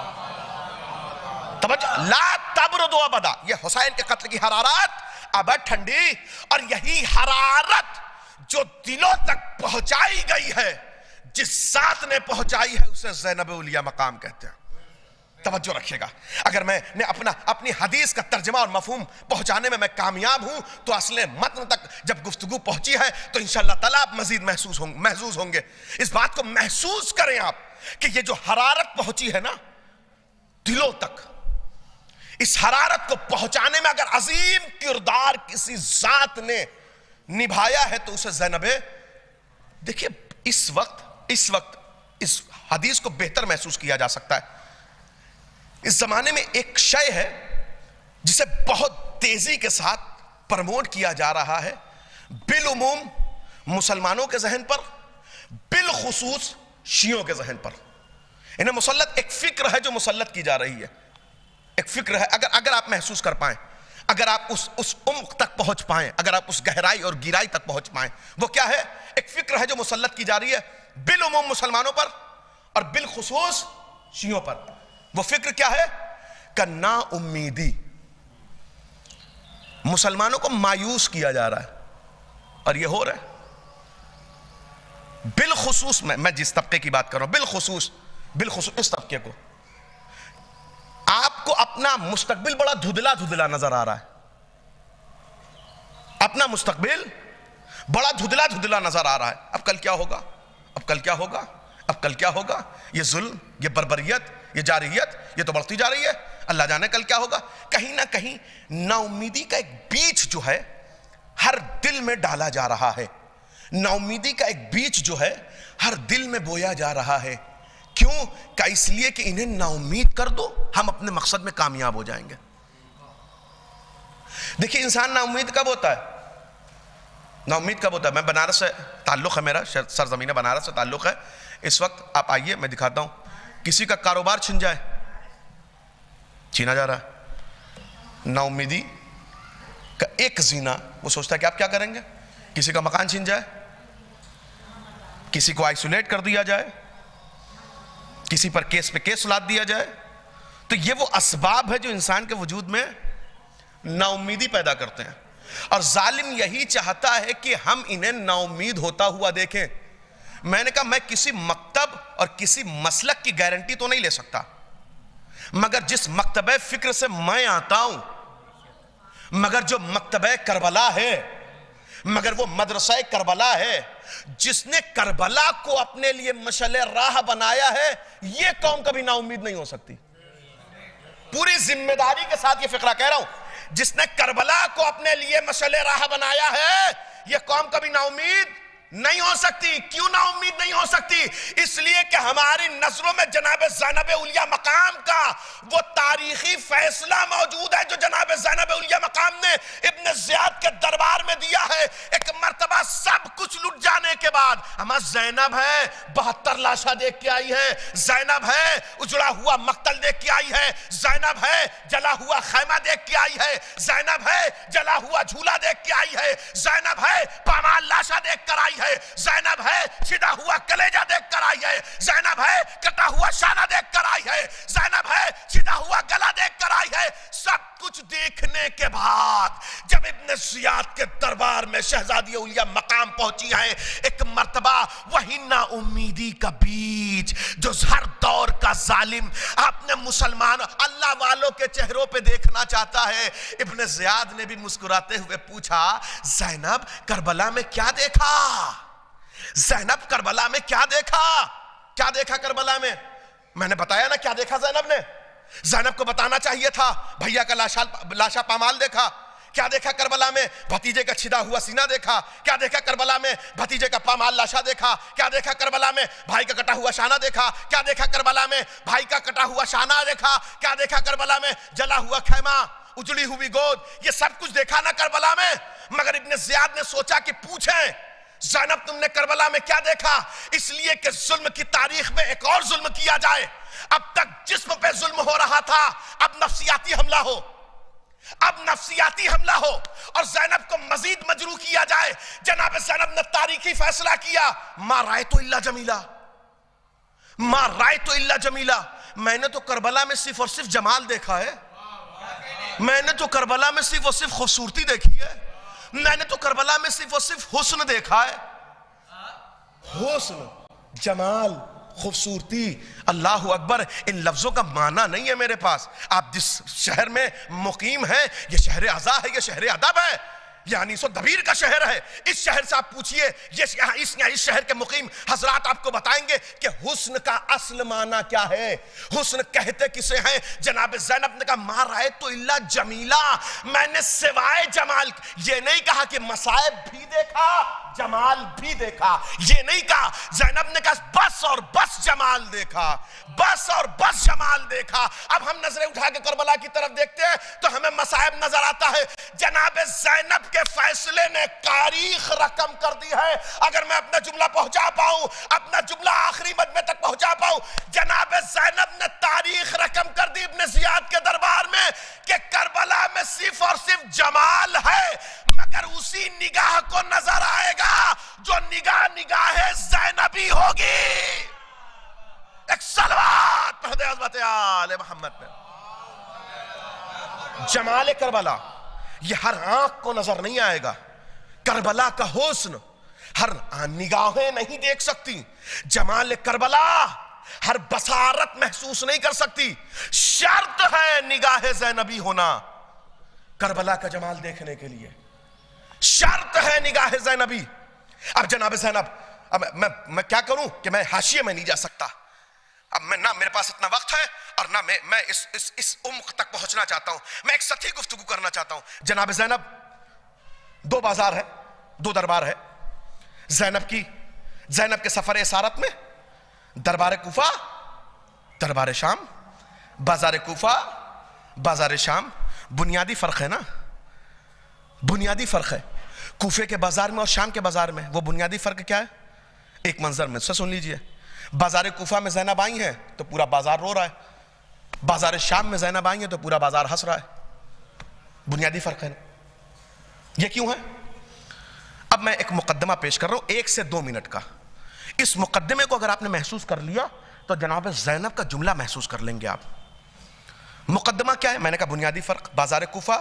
توجہ۔ لا تبرد ابدا، یہ حسین کے قتل کی حرارت ابد ٹھنڈی، اور یہی حرارت جو دلوں تک پہنچائی گئی ہے، جس ذات نے پہنچائی ہے، اسے زینب اولیاء مقام کہتے ہیں۔ توجہ رکھیے گا، اگر میں نے اپنی حدیث کا ترجمہ اور مفہوم پہنچانے میں کامیاب ہوں تو اصل متن تک جب گفتگو پہنچی ہے تو انشاءاللہ تعالیٰ آپ مزید محظوظ ہوں گے۔ اس بات کو محسوس کریں آپ کہ یہ جو حرارت پہنچی ہے نا دلوں تک، اس حرارت کو پہنچانے میں اگر عظیم کردار کسی ذات نے نبھایا ہے تو اسے زینب۔ دیکھیے اس وقت اس حدیث کو بہتر محسوس کیا جا سکتا ہے۔ اس زمانے میں ایک شے ہے جسے بہت تیزی کے ساتھ پروموٹ کیا جا رہا ہے، بالعموم مسلمانوں کے ذہن پر، بالخصوص شیعوں کے ذہن پر۔ انہیں مسلط ایک فکر ہے جو مسلط کی جا رہی ہے، ایک فکر ہے۔ اگر آپ محسوس کر پائیں، اگر آپ اس عمق تک پہنچ پائیں، اگر آپ اس گہرائی اور گہرائی تک پہنچ پائیں، وہ کیا ہے؟ ایک فکر ہے جو مسلط کی جا رہی ہے بالعموم مسلمانوں پر اور بالخصوص شیعوں پر۔ وہ فکر کیا ہے؟ کہ نا امیدی، مسلمانوں کو مایوس کیا جا رہا ہے، اور یہ ہو رہا ہے بالخصوص میں جس طبقے کی بات کر رہا ہوں، بالخصوص اس طبقے کو۔ آپ کو اپنا مستقبل بڑا دھدلا نظر آ رہا ہے، اپنا مستقبل بڑا دھدلا نظر آ رہا ہے۔ اب کل کیا ہوگا، اب کل کیا ہوگا، اب کل کیا ہوگا؟ یہ ظلم، یہ بربریت، یہ جارحیت، یہ تو بڑھتی جا رہی ہے، اللہ جانے کل کیا ہوگا۔ کہیں نہ کہیں نا امیدی کا ایک بیج جو ہے ہر دل میں ڈالا جا رہا ہے، نا امیدی کا ایک بیج جو ہے ہر دل میں بویا جا رہا ہے۔ کیوں؟ کہ اس لیے کہ انہیں نا امید کر دو، ہم اپنے مقصد میں کامیاب ہو جائیں گے۔ دیکھیے انسان نا امید کب ہوتا ہے؟ نا امید کب ہوتا ہے؟ میں بنارس سے تعلق ہے، میرا سرزمین بنارس سے تعلق ہے۔ اس وقت آپ آئیے میں دکھاتا ہوں، کسی کا کاروبار چھن جائے، چھینا جا رہا ہے، نا امیدی کا ایک زینہ، وہ سوچتا ہے کہ آپ کیا کریں گے۔ کسی کا مکان چھن جائے، کسی کو آئسولیٹ کر دیا جائے، کسی پر کیس پہ کیس لاد دیا جائے، تو یہ وہ اسباب ہے جو انسان کے وجود میں نا امیدی پیدا کرتے ہیں، اور ظالم یہی چاہتا ہے کہ ہم انہیں نا امید ہوتا ہوا دیکھیں۔ میں نے کہا میں کسی مکتب اور کسی مسلک کی گارنٹی تو نہیں لے سکتا، مگر جس مکتبہ فکر سے میں آتا ہوں، مگر جو مکتبہ کربلا ہے، مگر وہ مدرسہ کربلا ہے جس نے کربلا کو اپنے لیے مشعل راہ بنایا ہے، یہ قوم کبھی نا امید نہیں ہو سکتی. پوری ذمہ داری کے ساتھ یہ فقرہ کہہ رہا ہوں، جس نے کربلا کو اپنے لیے مشعل راہ بنایا ہے، یہ قوم کبھی نا امید نہیں ہو سکتی. کیوں نا امید نہیں ہو سکتی؟ اس لیے کہ ہماری نظروں میں جناب زینب اولیاء مقام کا وہ تاریخی فیصلہ موجود ہے جو جناب زینب اولیاء مقام نے ابن زیاد کے دربار میں دیا ہے. ایک مرتبہ سب کچھ لٹ جانے کے بعد اما زینب ہے 72 لاشاں دیکھ کے آئی ہے، زینب ہے اجڑا ہوا مقتل دیکھ کے آئی ہے، زینب ہے جلا ہوا خیمہ دیکھ کے آئی ہے، زینب ہے جلا ہوا جھولا دیکھ کے آئی ہے، زینب ہے پامال لاشاں دیکھ کر آئی ہے، زینب ہے چھدا ہوا کلیجہ دیکھ کر آئی ہے، زینب ہے کٹا ہوا شانہ دیکھ کر آئی ہے، زینب ہے چھدا ہوا گلا دیکھ کر آئی ہے. سب کچھ دیکھنے کے بعد جب ابن زیاد کے دربار میں شہزادی اولیاء مقام پہنچی ہیں، ایک مرتبہ وہی نا امیدی کا بیج جو ہر دور کا ظالم اپنے مسلمان اللہ والوں کے چہروں پہ دیکھنا چاہتا ہے. ابن زیاد نے بھی مسکراتے ہوئے پوچھا، زینب کربلا میں کیا دیکھا؟ زینب کربلا میں کیا دیکھا؟ کیا دیکھا کربلا میں؟ میں نے بتایا نا کیا دیکھا زینب نے. زینب کو بتانا چاہیے تھا بھیا کا لاشا پامال دیکھا. کیا دیکھا کربلا میں؟ بھتیجے کا چھدا ہوا سینہ دیکھا. کیا دیکھا کربلا میں؟ بھتیجے کا پامال لاشا دیکھا. کیا دیکھا کربلا میں؟ بھائی کا کٹا ہوا شانہ دیکھا. کیا دیکھا کربلا میں؟ بھائی کا کٹا ہوا شانہ دیکھا. کیا دیکھا کربلا میں؟ جلا ہوا خیمہ، اجڑی ہوئی گود. یہ سب کچھ دیکھا نا کربلا میں. مگر ابن زیاد نے سوچا کہ پوچھیں زینب تم نے کربلا میں کیا دیکھا؟ اس لیے کہ ظلم کی تاریخ میں ایک اور ظلم کیا جائے. اب تک جسم پہ ظلم ہو رہا تھا، اب نفسیاتی حملہ ہو، اب نفسیاتی حملہ ہو اور زینب کو مزید مجروح کیا جائے. جناب زینب نے تاریخی فیصلہ کیا، ما رأیت الا جمیلہ، ما رأیت الا جمیلہ. میں نے تو کربلا میں صرف اور صرف جمال دیکھا ہے، میں نے تو کربلا میں صرف اور صرف خوبصورتی دیکھی ہے، میں نے تو کربلا میں صرف اور صرف حسن دیکھا ہے. حسن، جمال، خوبصورتی، اللہ اکبر، ان لفظوں کا معنی نہیں ہے میرے پاس. آپ جس شہر میں مقیم ہیں یہ شہر عزا ہے، یہ شہر ادب ہے، یعنی سو دبیر کا شہر ہے. اس شہر سے آپ پوچھئے، اس شہر کے مقیم حضرات آپ کو بتائیں گے کہ حسن کا اصل معنی کیا ہے. حسن کہتے کسے ہیں؟ جناب زینب نے کہا ما رأیت الا جمیلہ، میں نے سوائے جمال، یہ نہیں کہا کہ مصائب بھی دیکھا جمال بھی دیکھا، یہ نہیں کہا. زینب نے کہا بس اور بس جمال دیکھا، بس اور بس جمال دیکھا. اب ہم نظریں اٹھا کے کربلا کی طرف دیکھتے ہیں تو ہمیں مصائب نظر آتا ہے. جناب زینب کے فیصلے نے تاریخ رقم کر دی ہے. اگر میں اپنا جملہ پہنچا پاؤں، اپنا جملہ آخری مجمع تک پہنچا پاؤں، جناب زینب نے تاریخ رقم کر دی ابن زیاد کے دربار میں کہ کربلا میں صرف اور صرف جمال ہے، مگر اسی نگاہ کو نظر آئے گا جو نگاہ زینبی ہوگی. ایک صلوات پڑھ دے حضرت آل محمد پہ. جمال کربلا یہ ہر آنکھ کو نظر نہیں آئے گا. کربلا کا حسن ہر نگاہیں نہیں دیکھ سکتی. جمال کربلا ہر بصارت محسوس نہیں کر سکتی. شرط ہے نگاہ زینبی ہونا کربلا کا جمال دیکھنے کے لیے، شرط ہے نگاہ زینبی. اب جناب زینب، اب میں کیا کروں کہ میں حاشیے میں نہیں جا سکتا. اب میں نہ میرے پاس اتنا وقت ہے اور نہ میں اس عمق تک پہنچنا چاہتا ہوں. میں ایک سطحی گفتگو کرنا چاہتا ہوں. جناب زینب، دو بازار ہے، دو دربار ہے. زینب کے سفر اسارت میں دربار کوفہ، دربار شام، بازار کوفہ، بازار شام. بنیادی فرق ہے نا، بنیادی فرق ہے. کوفے کے بازار میں اور شام کے بازار میں وہ بنیادی فرق کیا ہے؟ ایک منظر میں سے سن لیجئے. بازار کوفہ میں زینب آئی ہیں تو پورا بازار رو رہا ہے، بازار شام میں زینب آئی ہیں تو پورا بازار ہنس رہا ہے. بنیادی فرق ہے نا. یہ کیوں ہے؟ اب میں ایک مقدمہ پیش کر رہا ہوں 1 سے 2 منٹ کا. اس مقدمے کو اگر آپ نے محسوس کر لیا تو جناب زینب کا جملہ محسوس کر لیں گے آپ. مقدمہ کیا ہے؟ میں نے کہا بنیادی فرق، بازار کوفہ،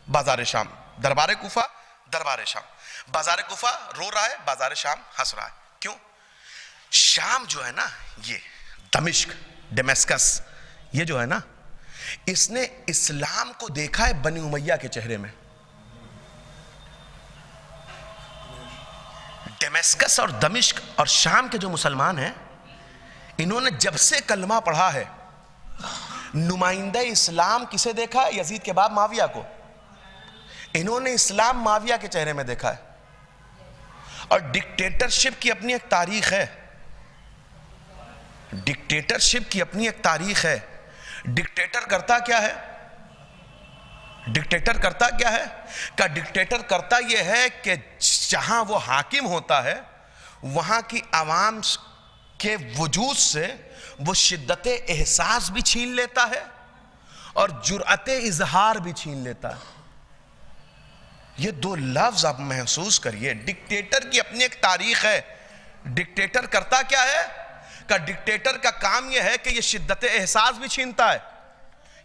بازار شام. دربار کوفہ، دربار شام. بازار کوفہ رو رہا ہے، بازار شام ہنس رہا ہے. کیوں؟ شام جو ہے نا، یہ دمشق، ڈیمسکس، یہ جو ہے نا، اس نے اسلام کو دیکھا ہے بنی امیہ کے چہرے میں. دمشق اور دمشق اور شام کے جو مسلمان ہیں انہوں نے جب سے کلمہ پڑھا ہے نمائندہ اسلام کسے دیکھا ہے؟ یزید کے باپ معاویہ کو. انہوں نے اسلام معاویہ کے چہرے میں دیکھا ہے. اور ڈکٹیٹرشپ کی اپنی ایک تاریخ ہے. ڈکٹیٹرشپ کی اپنی ایک تاریخ ہے. ڈکٹیٹر کرتا کیا ہے؟ ڈکٹیٹر کرتا کیا ہے؟ کہ ڈکٹیٹر کرتا یہ ہے کہ جہاں وہ حاکم ہوتا ہے وہاں کی عوام کے وجود سے وہ شدت احساس بھی چھین لیتا ہے اور جرأت اظہار بھی چھین لیتا ہے. یہ دو لفظ آپ محسوس کریے. ڈکٹیٹر کی اپنی ایک تاریخ ہے. ڈکٹیٹر کرتا کیا ہے؟ کہ ڈکٹیٹر کا کام یہ ہے کہ یہ شدت احساس بھی چھینتا ہے,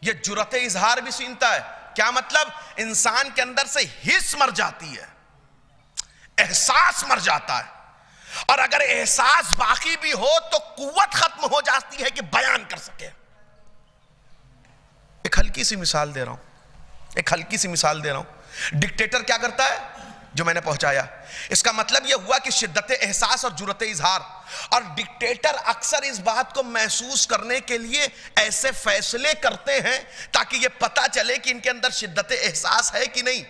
یہ جرأت اظہار بھی چھینتا ہے. کیا مطلب؟ انسان کے اندر سے حس مر جاتی ہے, احساس مر جاتا ہے, اور اگر احساس باقی بھی ہو تو قوت ختم ہو جاتی ہے کہ بیان کر سکے. ایک ہلکی سی مثال دے رہا ہوں. ڈکٹیٹر کیا کرتا ہے؟ جو میں نے پہنچایا, اس کا مطلب یہ ہوا کہ شدت احساس اور جرأت اظہار. اور ڈکٹیٹر اکثر اس بات کو محسوس کرنے کے لیے ایسے فیصلے کرتے ہیں تاکہ یہ پتا چلے کہ ان کے اندر شدت احساس ہے کہ نہیں,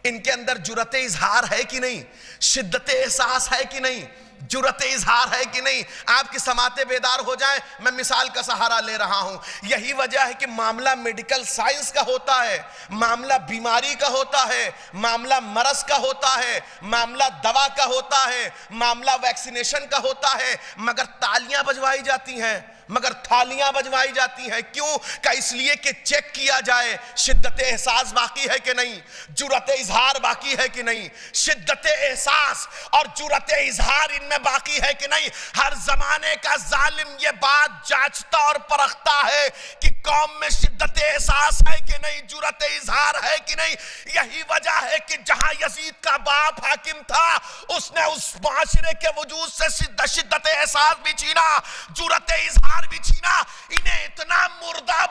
ان کے اندر جرأت اظہار ہے کہ نہیں, شدت احساس ہے کہ نہیں, جرأت اظہار ہے کہ نہیں. آپ کی سماعتیں بیدار ہو جائیں. میں مثال کا سہارا لے رہا ہوں. یہی وجہ ہے کہ معاملہ میڈیکل سائنس کا ہوتا ہے, معاملہ بیماری کا ہوتا ہے, معاملہ مرض کا ہوتا ہے, معاملہ دوا کا ہوتا ہے, معاملہ ویکسینیشن کا ہوتا ہے, مگر تالیاں بجوائی جاتی ہیں, مگر تھالیاں بجوائی جاتی ہیں. کیوں؟ کہ اس لیے کہ چیک کیا جائے شدت احساس باقی ہے کہ نہیں, جرأت اظہار باقی ہے کہ نہیں, شدت احساس اور جرأت اظہار ان میں باقی ہے کہ نہیں. ہر زمانے کا ظالم یہ بات جانچتا اور پرکھتا ہے کہ قوم میں شدت احساس ہے کہ نہیں, جرأت اظہار ہے کہ نہیں. یہی وجہ ہے کہ جہاں یزید کا باپ حاکم تھا اس نے اس معاشرے کے وجود سے شدت احساس بھی چھینا, جرأت اظہار بھی چھینا. انہیں اتنا مردہ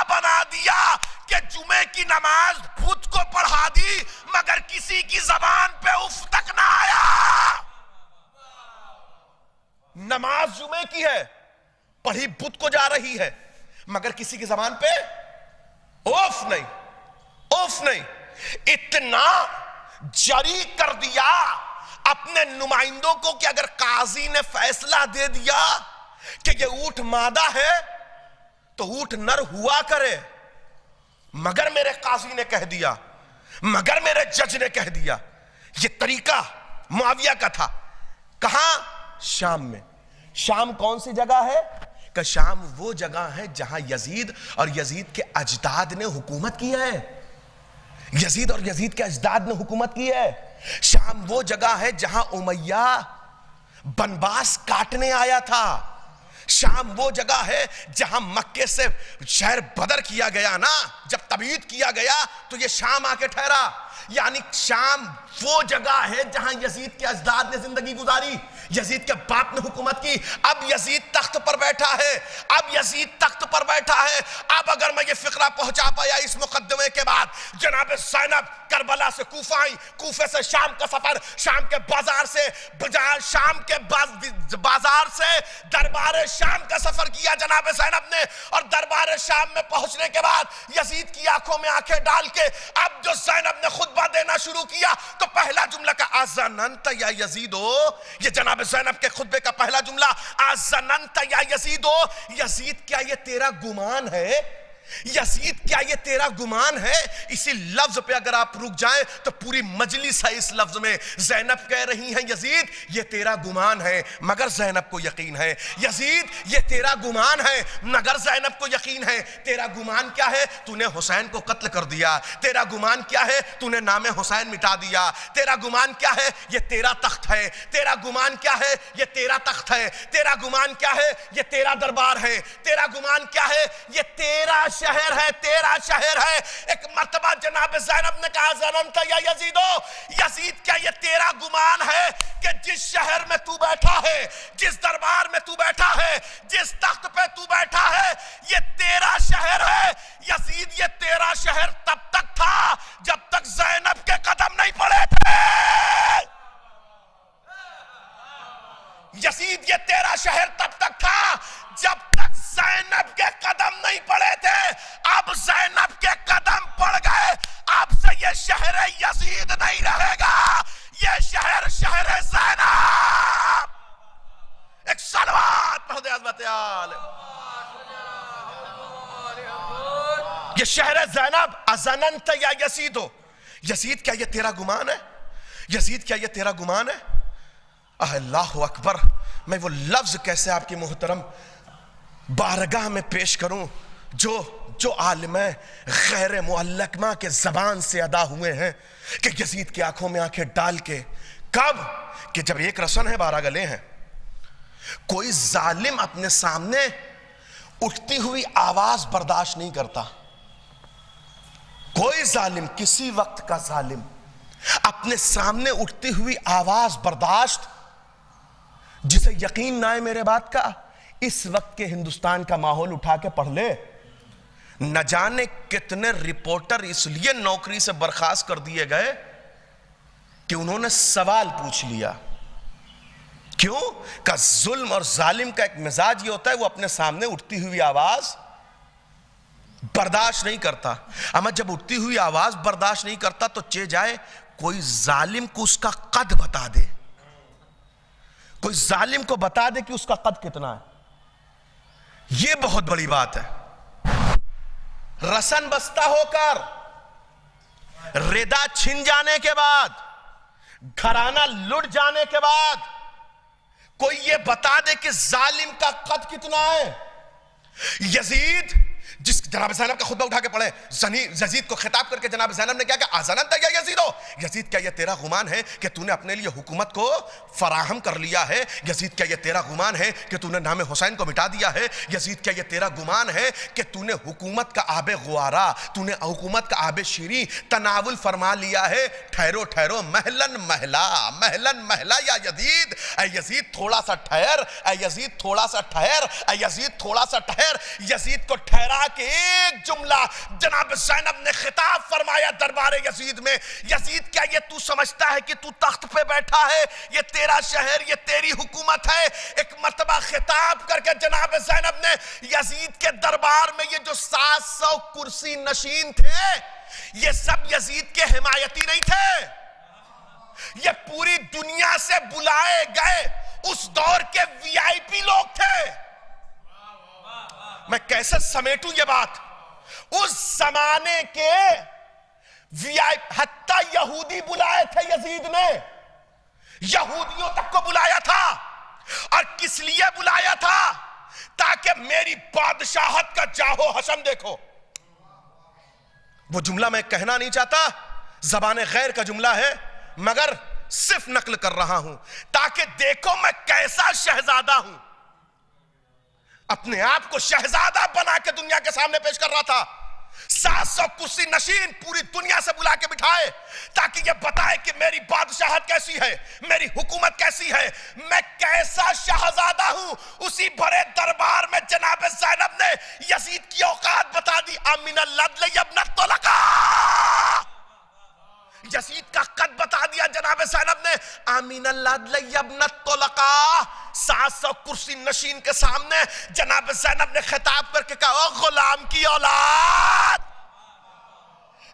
بنا دیا کہ جمعے کی نماز بت کو پڑھا دی مگر کسی کی زبان پہ اف تک نہ آیا. نماز جمعے کی ہے, پڑھی بت کو جا رہی ہے, مگر کسی کی زبان پہ اوف نہیں. اتنا جری کر دیا اپنے نمائندوں کو کہ اگر قاضی نے فیصلہ دے دیا کہ یہ اونٹ مادہ ہے تو اونٹ نر ہوا کرے, مگر میرے قاضی نے کہہ دیا, مگر میرے جج نے کہہ دیا. یہ طریقہ معاویہ کا تھا. کہاں؟ شام میں. شام کون سی جگہ ہے؟ کہ شام وہ جگہ ہے جہاں یزید اور یزید کے اجداد نے حکومت کی ہے. یزید اور یزید کے اجداد نے حکومت کی ہے. شام وہ جگہ ہے جہاں امیہ بنباس کاٹنے آیا تھا. شام وہ جگہ ہے جہاں مکے سے شہر بدر کیا گیا نا, جب تبعید کیا گیا تو یہ شام آ کے ٹھہرا. یعنی شام وہ جگہ ہے جہاں یزید کے اجداد نے زندگی گزاری, یزید کے باپ نے حکومت کی. اب یزید تخت پر بیٹھا ہے. اب اگر میں یہ فقرہ پہنچا پایا اس مقدمے کے بعد, جناب زینب کربلا سے کوفہ آئی, کوفے سے شام کا سفر, شام کے بازار سے دربار شام کا سفر کیا جناب زینب نے, اور دربار شام میں پہنچنے کے بعد یزید کی آنکھوں میں آنکھیں ڈال کے اب جو زینب نے خطبہ دینا شروع کیا تو پہلا جملہ کا آزننت یا یزیدو, یہ جناب زینب کے خطبے کا پہلا جملہ آزننت یا یزیدو. یزید کیا یہ تیرا گمان ہے؟ یزید کیا یہ تیرا گمان ہے؟ اسی لفظ پہ اگر آپ رک جائیں تو پوری مجلس ہے اس لفظ میں. زینب کہہ رہی ہیں یزید یہ تیرا گمان ہے, مگر زینب کو یقین ہے. یزید یہ تیرا گمان ہے, مگر زینب کو یقین ہے. تیرا گمان کیا ہے؟ تو نے حسین کو قتل کر دیا. تیرا گمان کیا ہے؟ تو نے نام حسین مٹا دیا. تیرا گمان کیا ہے؟ یہ تیرا تخت ہے. تیرا گمان کیا ہے؟ یہ تیرا تخت ہے. تیرا گمان کیا ہے؟ یہ تیرا دربار ہے. تیرا گمان کیا ہے؟ یہ تیرا شہر ہے, تیرا شہر ہے. ایک مرتبہ جناب زینب نے کہا ظننت یا یزیدو, یزید کیا یہ تیرا گمان ہے کہ جس شہر میں تو بیٹھا ہے, جس دربار میں تو بیٹھا ہے, جس تخت پہ تو بیٹھا ہے, یہ تیرا شہر ہے. یزید یہ تیرا شہر تب تک تھا جب تک زینب کے قدم نہیں پڑے تھے. شہر یزید نہیں رہے گا، یہ شہر شہر زینب. ایک صلوات پڑھ دے عظمت آل. یہ شہر زینب. ازننت یا یزیدو، یزید کیا یہ تیرا گمان ہے؟ یزید کیا یہ تیرا گمان ہے؟ اللہ اکبر. میں وہ لفظ کیسے آپ کی محترم بارگاہ میں پیش کروں جو عالم غیر معلقمہ کے زبان سے ادا ہوئے ہیں کہ یزید کی آنکھوں میں آنکھیں ڈال کے. کب؟ کہ جب ایک رسن ہے 12 گلے ہیں. کوئی ظالم اپنے سامنے اٹھتی ہوئی آواز برداشت نہیں کرتا. کوئی ظالم، کسی وقت کا ظالم اپنے سامنے اٹھتی ہوئی آواز برداشت، جسے یقین نہ ہے میرے بات کا، اس وقت کے ہندوستان کا ماحول اٹھا کے پڑھ لے. نہ جانے کتنے رپورٹر اس لیے نوکری سے برخاست کر دیے گئے کہ انہوں نے سوال پوچھ لیا. کیوں؟ کہ ظلم اور ظالم کا ایک مزاج یہ ہوتا ہے، وہ اپنے سامنے اٹھتی ہوئی آواز برداشت نہیں کرتا. اما جب اٹھتی ہوئی آواز برداشت نہیں کرتا تو چے جائے کوئی ظالم کو اس کا قد بتا دے. کوئی ظالم کو بتا دے کہ اس کا قد کتنا ہے. یہ بہت بڑی بات ہے. رسن بستہ ہو کر، ردا چھن جانے کے بعد، گھرانہ لٹ جانے کے بعد کوئی یہ بتا دے کہ ظالم کا قد کتنا ہے. یزید، جس جناب زینب کا خطبہ اٹھا کے پڑھے، یزید کو خطاب کر کے جناب زینب نے کیا کہ ازننت یا یزیدو، یزید کیا یہ تیرا گمان ہے کہ تو نے اپنے لیے حکومت کو فراہم کر لیا ہے؟ یزید کیا یہ تیرا گمان ہے کہ تو نے نام حسین کو مٹا دیا ہے؟ یزید کیا یہ تیرا گمان ہے کہ تو نے حکومت کا آب غوارہ، تو نے حکومت کا آب شیریں تناول فرما لیا ہے؟ ٹھہرو ٹھہرو، مہلن مہلا یا یزید. اے یزید تھوڑا سا ٹھہر، اے یزید تھوڑا سا ٹھہر، اے یزید تھوڑا سا ٹھہر. یزید کو ٹھہرا کہ ایک جملہ جناب زینب نے خطاب فرمایا دربار یزید میں. یزید کیا یہ تو سمجھتا ہے کہ تو تخت پہ بیٹھا ہے؟ یہ تیرا شہر، یہ تیری حکومت ہے. ایک مرتبہ خطاب کر کے جناب زینب نے یزید کے دربار میں یہ جو 700 کرسی نشین تھے، یہ سب یزید کے حمایتی نہیں تھے. یہ پوری دنیا سے بلائے گئے اس دور کے وی آئی پی لوگ تھے. میں کیسے سمیٹوں یہ بات؟ اس زمانے کے وی آئی، حتیٰ یہودی بلائے تھے یزید نے. یہودیوں تک کو بلایا تھا. اور کس لیے بلایا تھا؟ تاکہ میری بادشاہت کا جاہو حشم دیکھو. وہ جملہ میں کہنا نہیں چاہتا، زبان غیر کا جملہ ہے، مگر صرف نقل کر رہا ہوں تاکہ دیکھو میں کیسا شہزادہ ہوں. اپنے آپ کو شہزادہ بنا کے دنیا کے سامنے پیش کر رہا تھا. 700 کرسی نشین پوری دنیا سے بلا کے بٹھائے تاکہ یہ بتائے کہ میری بادشاہت کیسی ہے، میری حکومت کیسی ہے، میں کیسا شہزادہ ہوں. اسی بڑے دربار میں جناب زینب نے یزید کی اوقات بتا دی. امن اللدل ابن الطلقاء، یزید کا قد بتا دیا جناب زینب نے. امین اللدل ابن الطلقاء، 700 کرسی نشین کے سامنے جناب زینب نے خطاب کر کے کہا، او غلام کی اولاد.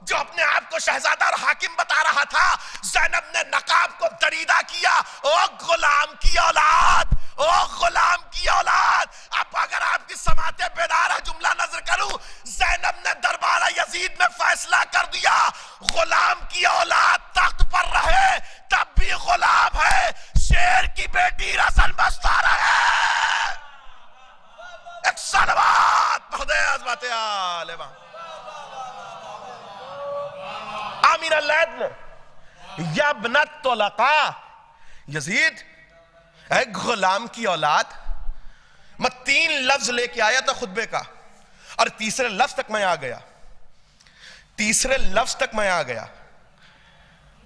جو اپنے آپ کو شہزادہ اور حاکم بتا رہا تھا، زینب نے نقاب کو دریدہ کیا. او غلام کی اولاد، او غلام کی اولاد. اب اگر آپ کی سماعت بیدار ہے جملہ نظر کروں، زینب نے دربارہ یزید میں فیصلہ کر دیا، غلام کی اولاد تخت پر رہے تب بھی غلام ہے، شیر کی بیٹی رسن بستہ رہے. ایک صلوات پڑھ دے عظمت آل امام. امین اللدل یا ابن الطلقاء، یزید اے غلام کی اولاد. میں 3 لفظ لے کے آیا تھا خطبے کا، اور تیسرے لفظ تک میں آ گیا.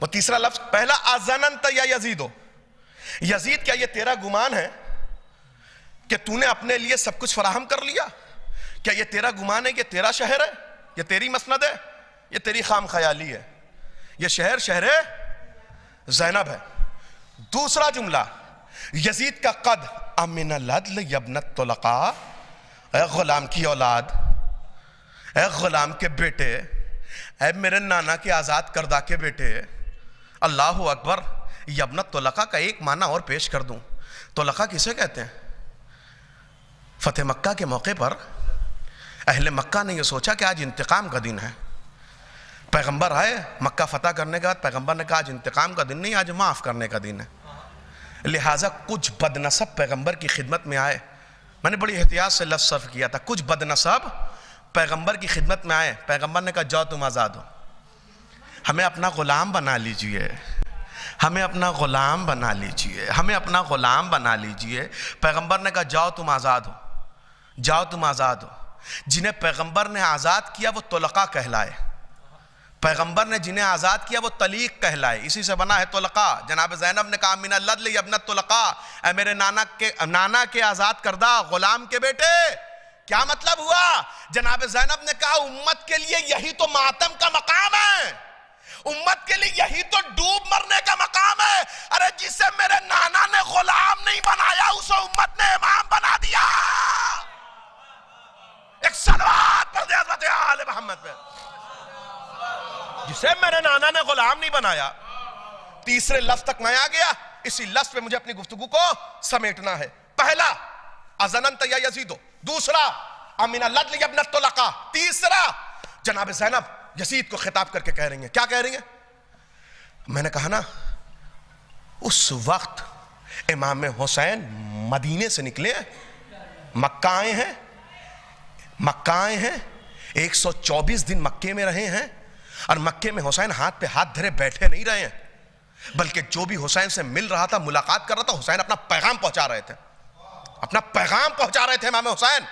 وہ تیسرا لفظ، پہلا ازننت یا یزیدو، یزید کیا یہ تیرا گمان ہے کہ تو نے اپنے لیے سب کچھ فراہم کر لیا؟ کیا یہ تیرا گمان ہے کہ تیرا شہر ہے، یہ تیری مسند ہے، یہ تیری خام خیالی ہے؟ یہ شہر شہر زینب ہے. دوسرا جملہ، یزید کا قد، امن اللدل یا ابن الطلقاء، اے غلام کی اولاد، اے غلام کے بیٹے، اے میرے نانا کے آزاد کردہ کے بیٹے، اللہ اکبر، یبن طلقہ کا ایک معنی اور پیش کر دوں۔ طلقہ کسے کہتے ہیں؟ فتح مکہ کے موقع پر اہل مکہ نے یہ سوچا کہ آج انتقام کا دن ہے۔ پیغمبر آئے مکہ فتح کرنے کے بعد، پیغمبر نے کہا آج انتقام کا دن نہیں، آج معاف کرنے کا دن ہے۔ لہٰذا کچھ بد نسب پیغمبر کی خدمت میں آئے، میں نے بڑی احتیاط سے لفظ صرف کیا تھا، کچھ بد نسب پیغمبر کی خدمت میں آئے۔ پیغمبر نے کہا جاؤ تم آزاد ہو، ہمیں اپنا غلام بنا لیجئے، ہمیں اپنا غلام بنا لیجئے، ہمیں اپنا غلام بنا لیجئے۔ پیغمبر نے کہا جاؤ تم آزاد ہو، جاؤ تم آزاد ہو۔ جنہیں پیغمبر نے آزاد کیا وہ طلقہ کہلائے، پیغمبر نے جنہیں آزاد کیا وہ طلیق کہلائے، اسی سے بنا ہے طلقہ۔ جناب زینب نے کہا من اللدل یا ابن الطلقہ، اے میرے نانا کے آزاد کردہ غلام کے بیٹے۔ کیا مطلب ہوا؟ جناب زینب نے کہا امت کے لیے یہی تو ماتم کا مقام ہے، امت کے لیے یہی تو ڈوب مرنے کا مقام ہے۔ ارے جسے میرے نانا نے غلام نہیں بنایا اسے امت نے امام بنا دیا۔ ایک صلوات پڑھ دے حضرت آل محمد پہ۔ جسے میرے نانا نے غلام نہیں بنایا۔ تیسرے لفظ تک میں آ گیا، اسی لفظ پہ مجھے اپنی گفتگو کو سمیٹنا ہے۔ پہلا ازننت یا یزیدو، دوسرا امن اللدل یا ابن الطلقہ، تیسرا جناب زینب یزید کو خطاب کر کے کہہ رہی ہیں، کیا کہہ رہی ہیں؟ میں نے کہا نا اس وقت امام حسین مدینے سے نکلے ہیں، مکہ آئے ہیں، مکہ آئے ہیں، 124 دن مکے میں رہے ہیں، اور مکے میں حسین ہاتھ پہ ہاتھ دھرے بیٹھے نہیں رہے ہیں، بلکہ جو بھی حسین سے مل رہا تھا، ملاقات کر رہا تھا، حسین اپنا پیغام پہنچا رہے تھے، اپنا پیغام پہنچا رہے تھے امام حسین۔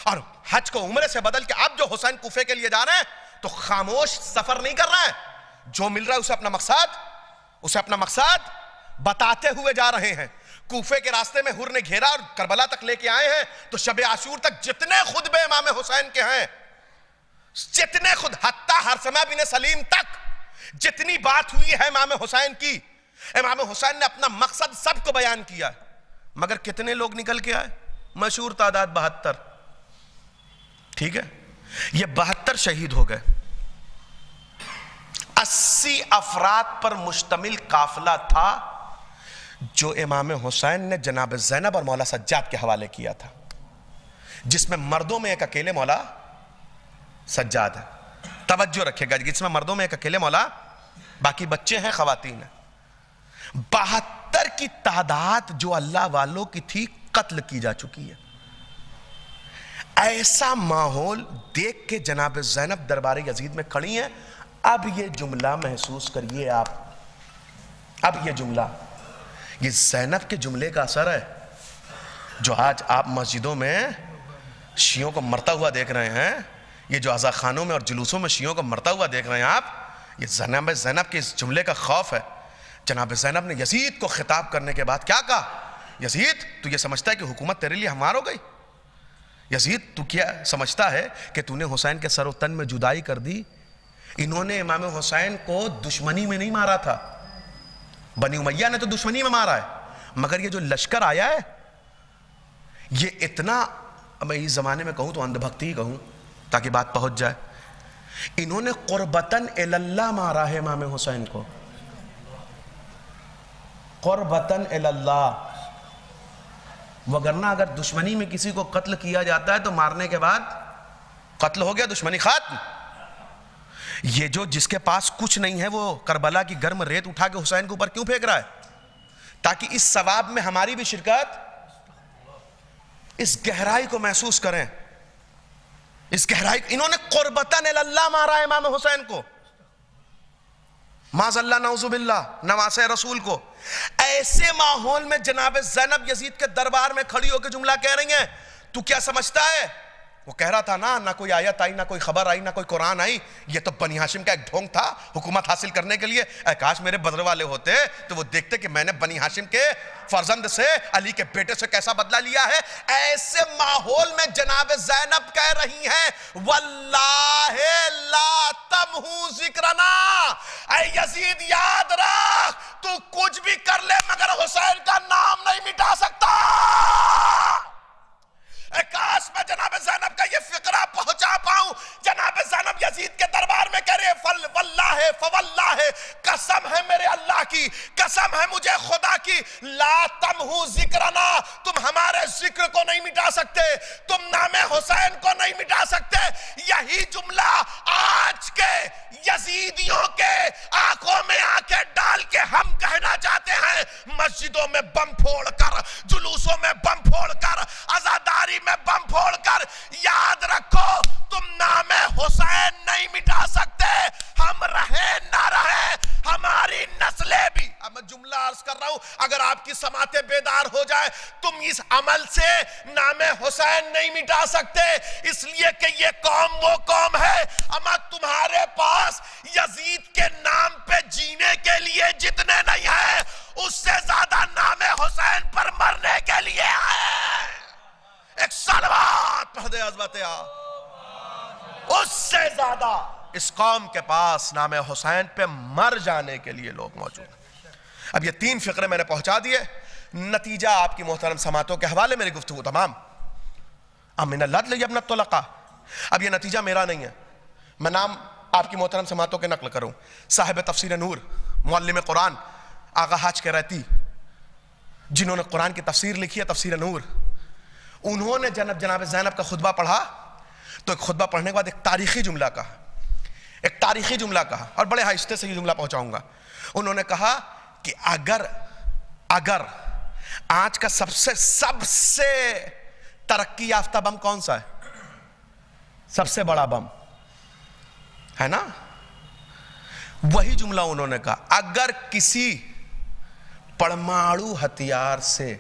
اور حج کو عمرے سے بدل کے اب جو حسین کوفے کے لیے جا رہے ہیں تو خاموش سفر نہیں کر رہے ہیں، جو مل رہا ہے اسے اپنا مقصد بتاتے ہوئے جا رہے ہیں۔ کوفے کے راستے میں حر نے گھیرا اور کربلا تک لے کے آئے ہیں، تو شب عاشور تک جتنے خطبے امام حسین کے ہیں، جتنے خود حتیٰ ہرسمہ بن سلیم تک جتنی بات ہوئی ہے امام حسین کی، امام حسین نے اپنا مقصد سب کو بیان کیا ہے۔ مگر کتنے لوگ نکل کے آئے؟ مشہور تعداد 72، ٹھیک ہے؟ یہ 72 شہید ہو گئے۔ 80 افراد پر مشتمل قافلہ تھا جو امام حسین نے جناب زینب اور مولا سجاد کے حوالے کیا تھا، جس میں مردوں میں ایک اکیلے مولا سجاد ہے۔ توجہ رکھے گا، جس میں مردوں میں ایک اکیلے مولا، باقی بچے ہیں، خواتین ہیں۔ 72 کی تعداد جو اللہ والوں کی تھی قتل کی جا چکی ہے۔ ایسا ماحول دیکھ کے جناب زینب دربار یزید میں کھڑی ہیں۔ اب یہ جملہ محسوس کریے آپ، اب یہ جملہ، یہ زینب کے جملے کا اثر ہے جو آج آپ مسجدوں میں شیعوں کو مرتا ہوا دیکھ رہے ہیں، یہ جو عزا خانوں میں اور جلوسوں میں شیعوں کو مرتا ہوا دیکھ رہے ہیں آپ، یہ زینب کے اس جملے کا خوف ہے۔ جناب زینب نے یزید کو خطاب کرنے کے بعد کیا کہا؟ یزید تو یہ سمجھتا ہے کہ حکومت تیرے لیے ہمار ہو گئی؟ یزید تو کیا سمجھتا ہے کہ تو نے حسین کے سر و تن میں جدائی کر دی؟ انہوں نے امام حسین کو دشمنی میں نہیں مارا تھا، بنی امیہ نے تو دشمنی میں مارا ہے، مگر یہ جو لشکر آیا ہے یہ اتنا، میں اس زمانے میں کہوں تو اندھ بھکتی ہی کہوں تاکہ بات پہنچ جائے، انہوں نے قربتاً اللہ مارا ہے امام حسین کو، قربتاً اللہ۔ وگرنہ اگر دشمنی میں کسی کو قتل کیا جاتا ہے تو مارنے کے بعد قتل ہو گیا، دشمنی ختم۔ یہ جو جس کے پاس کچھ نہیں ہے وہ کربلا کی گرم ریت اٹھا کے حسین کے اوپر کیوں پھینک رہا ہے؟ تاکہ اس ثواب میں ہماری بھی شرکت، اس گہرائی کو محسوس کریں، اس گہرائی۔ انہوں نے قربتاً اللہ مارا ہے امام حسین کو، معاذ اللہ نعوذ باللہ، نواسے رسول کو۔ ایسے ماحول میں جناب زینب یزید کے دربار میں کھڑی ہو کے جملہ کہہ رہی ہیں، تو کیا سمجھتا ہے؟ وہ کہہ رہا تھا نا، نہ کوئی آیت آئی، نہ کوئی خبر آئی، نہ کوئی قرآن آئی، یہ تو بنی ہاشم کا ایک ڈھونگ تھا حکومت حاصل کرنے کے لیے۔ اے کاش میرے بدر والے ہوتے تو وہ دیکھتے کہ میں نے بنی ہاشم کے فرزند سے، علی کے بیٹے سے کیسا بدلہ لیا ہے۔ ایسے ماحول میں جناب زینب کہہ رہی ہیں واللہ لا تمحو ذکرنا، اے یزید یاد رکھ تو کچھ بھی کر لے مگر حسین کا نام نہیں مٹا سکتا۔ کاش میں جناب زینب کا یہ فقرہ پہنچا پاؤں۔ جناب زینب یزید کے دربار میں کہہ رہے فل فواللہ قسم ہے میرے اللہ کی، قسم ہے مجھے خدا کی، لا تمحو ذکرنا، تم ہمارے ذکر کو نہیں مٹا سکتے، تم نام حسین کو نہیں مٹا سکتے۔ یہی جملہ آج کے یزیدیوں کے آنکھوں میں آنکھیں ڈال کے ہم کہنا چاہتے ہیں، مسجدوں میں بم پھوڑ کر، جلوسوں میں بم پھوڑ کر، عزاداری میں بم پھوڑ کر، یاد رکھو تم نام حسین نہیں مٹا سکتے، ہم رہیں نہ رہیں ہماری نسلیں بھی۔ اب میں جملہ عرض کر رہا ہوں، اگر آپ کی سماعتیں بیدار ہو جائے، تم اس عمل سے نام حسین نہیں مٹا سکتے، اس لیے کہ یہ قوم وہ قوم ہے، اما تمہارے پاس یزید کے نام پہ جینے کے لیے جتنے نہیں ہیں، اس سے زیادہ نام حسین پر مرنے کے لیے ہے۔ ایک صلوات پڑھ دے عظمت اس سے زیادہ اس قوم کے پاس نام حسین پہ مر جانے کے لیے لوگ موجود ہیں۔ اب یہ 3 فقرے میں نے پہنچا دیے، نتیجہ آپ کی محترم سماعتوں کے حوالے میری گفتگو تمام۔ امن العدل یبن الطلقاء، اب یہ نتیجہ میرا نہیں ہے، میں نام آپ کی محترم سماعتوں کے نقل کروں، صاحب تفسیر نور، معلم قرآن آغا حاج کے رہتی، جنہوں نے قرآن کی تفسیر لکھی ہے، تفسیر نور، انہوں نے جناب زینب کا خطبہ پڑھا تو ایک خطبہ پڑھنے کے بعد ایک تاریخی جملہ کہا، ایک تاریخی جملہ کہا، اور بڑے آہستہ سے یہ جملہ پہنچاؤں گا۔ انہوں نے کہا کہ اگر آج کا سب سے ترقی یافتہ بم کون سا ہے؟ سب سے بڑا بم ہے نا؟ وہی جملہ انہوں نے کہا، اگر کسی پرمانو ہتھیار سے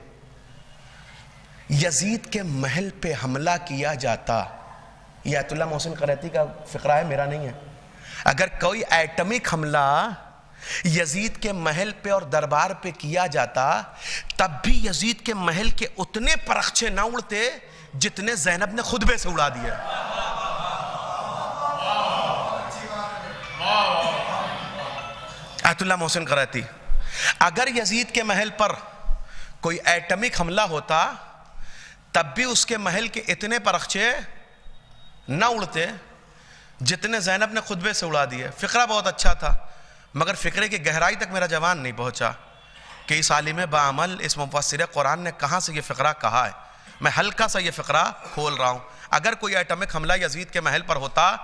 یزید کے محل پہ حملہ کیا جاتا، یہ آیت اللہ محسن قریتی کا فقرہ ہے، میرا نہیں ہے، اگر کوئی ایٹمک حملہ یزید کے محل پہ اور دربار پہ کیا جاتا، تب بھی یزید کے محل کے اتنے پرخچے نہ اڑتے جتنے زینب نے خطبے سے اڑا دیے۔ آیت اللہ محسن قریتی، اگر یزید کے محل پر کوئی ایٹمک حملہ ہوتا تب بھی اس کے محل کے اتنے پرخچے نہ اڑتے جتنے زینب نے خطبے سے اڑا دیے۔ فقرہ بہت اچھا تھا، مگر فقرے کی گہرائی تک میرا جوان نہیں پہنچا کہ اس عالم باعمل، اس مفسر قرآن نے کہاں سے یہ فقرہ کہا ہے۔ میں ہلکا سا یہ فقرہ کھول رہا ہوں، اگر کوئی ایٹمک حملہ یزید کے محل پر ہوتا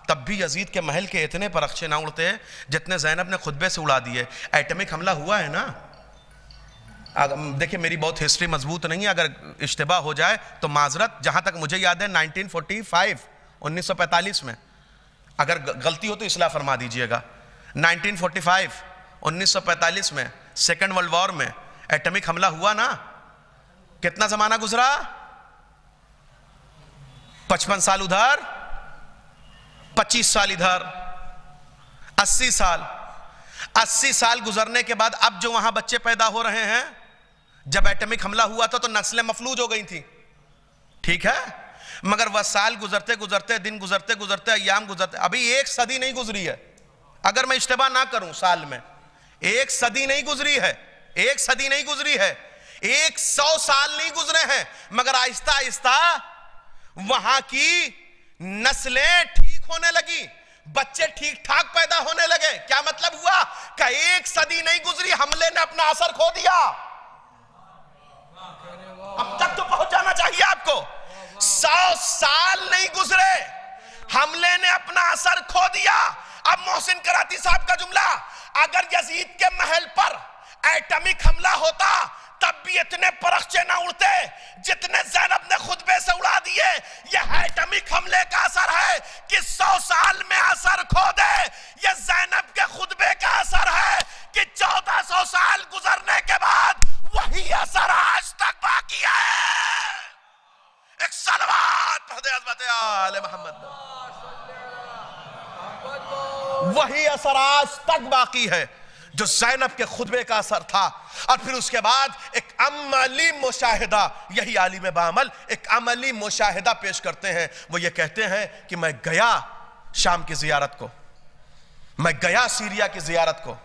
تب بھی یزید کے محل کے اتنے پرخچے نہ اڑتے جتنے زینب نے خطبے سے اڑا دیے۔ ایٹمک حملہ ہوا ہے نا؟ دیکھیں میری بہت ہسٹری مضبوط نہیں ہے، اگر اشتباہ ہو جائے تو معذرت، جہاں تک مجھے یاد ہے 1945 میں، اگر غلطی ہو تو اصلاح فرما دیجئے گا، 1945 میں سیکنڈ ورلڈ وار میں ایٹمک حملہ ہوا نا؟ کتنا زمانہ گزرا؟ 55 سال ادھر، 25 سال ادھر، 80 سال 80 سال گزرنے کے بعد اب جو وہاں بچے پیدا ہو رہے ہیں، جب ایٹمک حملہ ہوا تھا تو نسلیں مفلوج ہو گئی تھی، ٹھیک ہے؟ مگر وہ سال گزرتے گزرتے، دن گزرتے گزرتے، ایام گزرتے، ابھی 1 صدی نہیں گزری ہے، اگر میں اشتباہ نہ کروں سال میں 1 صدی نہیں گزری ہے، 1 صدی نہیں گزری ہے، 100 سال نہیں گزرے ہیں، مگر آہستہ آہستہ وہاں کی نسلیں ٹھیک ہونے لگی، بچے ٹھیک ٹھاک پیدا ہونے لگے۔ کیا مطلب ہوا کہ 1 صدی نہیں گزری، حملے نے اپنا اثر کھو دیا۔ اب تک تو پہنچ جانا چاہیے آپ کو، 100 سال نہیں گزرے، حملے نے اپنا اثر کھو دیا۔ اب محسن کراتی صاحب کا جملہ، اگر یزید کے محل پر ایٹمک حملہ ہوتا تب بھی اتنے پرخچے نہ اڑتے جتنے زینب نے خطبے سے اڑا دیے۔ یہ ایٹمک حملے کا اثر ہے کہ 100 سال میں اثر کھو دے، یہ زینب کے خطبے کا اثر ہے کہ 1400 سال گزرنے کے بعد وہی اثر آج تک باقی ہے۔ ایک صلوات پڑھ دے عظمت آل محمد۔ وہی اثر آج تک باقی ہے جو زینب کے خطبے کا اثر تھا۔ اور پھر اس کے بعد ایک عملی مشاہدہ، یہی عالم باعمل ایک عملی مشاہدہ پیش کرتے ہیں، وہ یہ کہتے ہیں کہ میں گیا شام کی زیارت کو، میں گیا سیریا کی زیارت کو،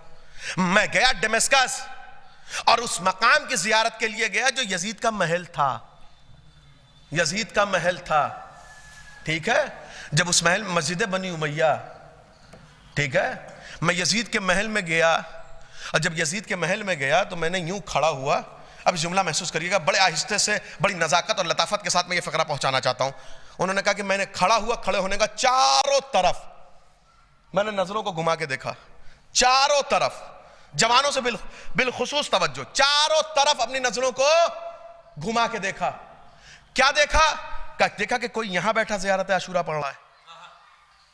میں گیا ڈیمسکس، اور اس مقام کی زیارت کے لیے گیا جو یزید کا محل تھا، یزید کا محل تھا، ٹھیک ہے؟ جب اس محل مسجد بنی امیہ ٹھیک ہے. میں یزید کے محل میں گیا، اور جب یزید کے محل میں گیا تو میں نے یوں کھڑا ہوا. اب جملہ محسوس کریے گا، بڑے آہستہ سے بڑی نزاکت اور لطافت کے ساتھ میں یہ فقرہ پہنچانا چاہتا ہوں. انہوں نے کہا کہ میں نے کھڑا ہوا، کھڑے ہونے کا چاروں طرف میں نے نظروں کو گھما کے دیکھا، چاروں طرف جوانوں سے بالخصوص توجہ، چاروں طرف اپنی نظروں کو گھما کے دیکھا. کیا دیکھا؟ دیکھا کہ کوئی یہاں بیٹھا زیارت عاشورہ پڑھ رہا ہے،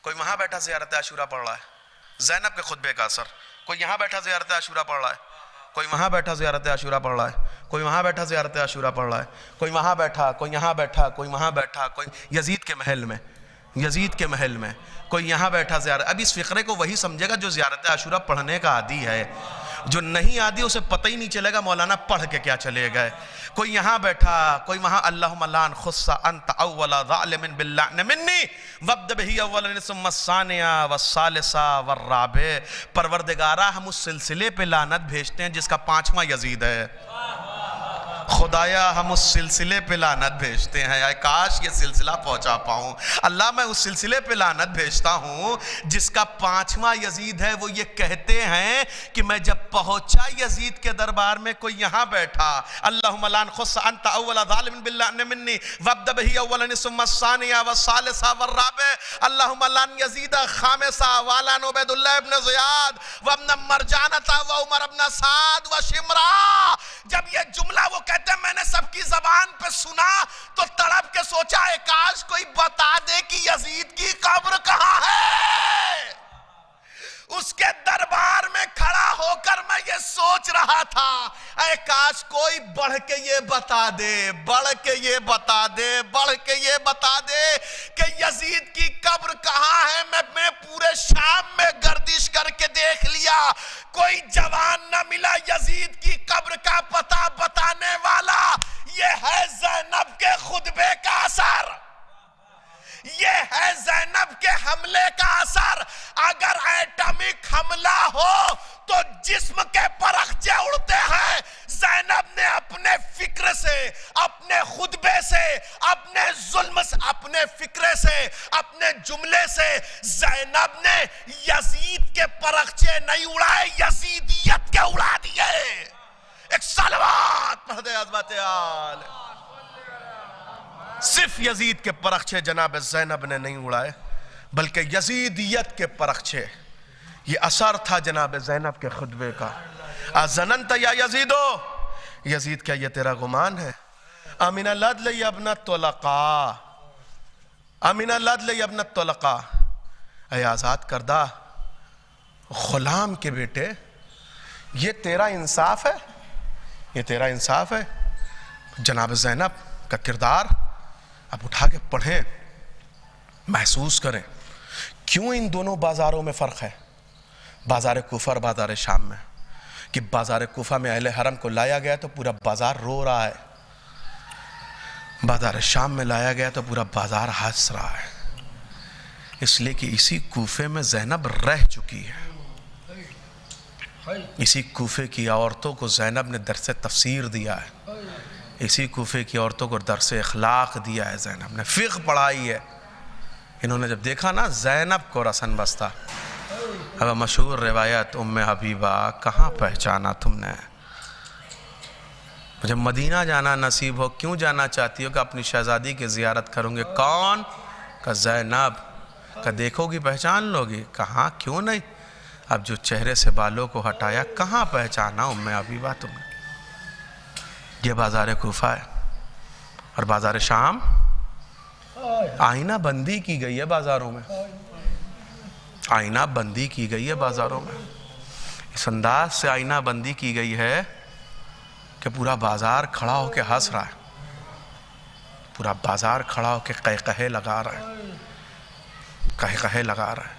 کوئی وہاں بیٹھا زیارت عاشورہ پڑھ رہا ہے، زینب کے خطبے کا اثر. کوئی یہاں بیٹھا زیارت عاشورہ پڑھ رہا ہے، کوئی وہاں بیٹھا زیارت عاشورہ پڑھ رہا ہے، کوئی وہاں بیٹھا زیارت عاشورہ پڑھ رہا ہے، کوئی وہاں بیٹھا، کوئی یہاں بیٹھا، کوئی وہاں بیٹھا، کوئی یزید کے محل میں، یزید کے محل میں کوئی یہاں بیٹھا زیارت. اب اس فقرے کو وہی سمجھے گا جو زیارت عاشورہ پڑھنے کا عادی ہے، جو نہیں عادی اسے پتہ ہی نہیں چلے گا مولانا پڑھ کے کیا چلے گئے. کوئی یہاں بیٹھا، کوئی وہاں. اللہم لان خص انت اول ظالم باللعن منی وابد بہی اولا ثم الثانیہ والثالثہ والرابع. پروردگارہ ہم اس سلسلے پہ لعنت بھیجتے ہیں جس کا 5واں یزید ہے. خدایا ہم اس سلسلے پہ لعنت بھیجتے ہیں، اے کاش یہ سلسلہ پہنچا پاؤں. اللہ میں اس سلسلے پہ لعنت بھیجتا ہوں جس کا 5واں یزید ہے. وہ یہ کہتے ہیں کہ میں جب پہنچا یزید کے دربار میں کوئی یہاں بیٹھا، اللہم لان خص انت اول ظالم باللعن منی وابد بہی اولا ثم الثانیہ والثالثہ والرابع. اللہم لان یزید خامسہ والان عبید اللہ ابن زیاد وابن مرجانتا وعمر ابن سعد وشمرا. جب یہ جملہ وہ کہتے ہیں میں نے سب کی زبان پہ سنا تو تڑپ کے سوچا اے کاش کوئی بتا دے کہ یزید کی قبر کہاں ہے. اس کے دربار میں کھڑا ہو کر میں یہ سوچ رہا تھا اے کاش کوئی بڑھ کے یہ بتا دے، بڑھ کے یہ بتا دے، بڑھ کے یہ بتا دے کہ یزید کی قبر کہاں ہے. میں پورے شام میں گردش کر کے دیکھ لیا، کوئی جوان نہ ملا یزید کی قبر کا پتہ بتانے والا. یہ ہے زینب کے خطبے کا اثر، یہ ہے زینب کے حملے کا اثر. اگر ایٹمک حملہ ہو تو جسم کے پرخچے اڑتے ہیں. زینب نے اپنے فکر سے، اپنے خطبے سے، اپنے ظلم سے، اپنے فکرے سے، اپنے جملے سے زینب نے یزید کے پرخچے نہیں اڑائے، یزیدیت کے اڑا دیے. ایک صلوات پڑھ دے عظمت آل. صرف یزید کے پرخچے جناب زینب نے نہیں اڑائے بلکہ یزیدیت کے پرخچے. یہ اثر تھا جناب زینب کے خطبے کا. ازننت یا یزیدو، یزید کیا یہ تیرا گمان ہے؟ امین العدل یا ابن الطلقاء، امین العدل یا ابن الطلقاء. اے آزاد کردہ غلام کے بیٹے، یہ تیرا انصاف ہے؟ یہ تیرا انصاف ہے؟ جناب زینب کا کردار اب اٹھا کے پڑھیں، محسوس کریں کیوں ان دونوں بازاروں میں فرق ہے. بازار کوفہ اور بازار شام میں، کہ بازار کوفہ میں اہل حرم کو لایا گیا تو پورا بازار رو رہا ہے، بازار شام میں لایا گیا تو پورا بازار ہنس رہا ہے. اس لیے کہ اسی کوفے میں زینب رہ چکی ہے، اسی کوفے کی عورتوں کو زینب نے درس تفسیر دیا ہے، اسی کوفے کی عورتوں کو درس اخلاق دیا ہے، زینب نے فقہ پڑھائی ہے. انہوں نے جب دیکھا نا زینب کو رسن بستہ، اب مشہور روایت ام حبیبہ کہاں پہچانا تم نے؟ مجھے مدینہ جانا نصیب ہو، کیوں جانا چاہتی ہو؟ کہ اپنی شہزادی کی زیارت کروں گے. کون؟ کہ زینب. کہ دیکھو گی پہچان لو گی؟ کہاں کیوں نہیں. اب جو چہرے سے بالوں کو ہٹایا کہاں پہچانا ام حبیبہ تم نے؟ یہ بازار کوفہ ہے. اور بازار شام آئینہ بندی کی گئی ہے بازاروں میں، آئینہ بندی کی گئی ہے بازاروں میں. اس انداز سے آئینہ بندی کی گئی ہے کہ پورا بازار کھڑا ہو کے ہنس رہا ہے، پورا بازار کھڑا ہو کے قہقہے لگا رہا ہے، قہقہے لگا رہا ہے.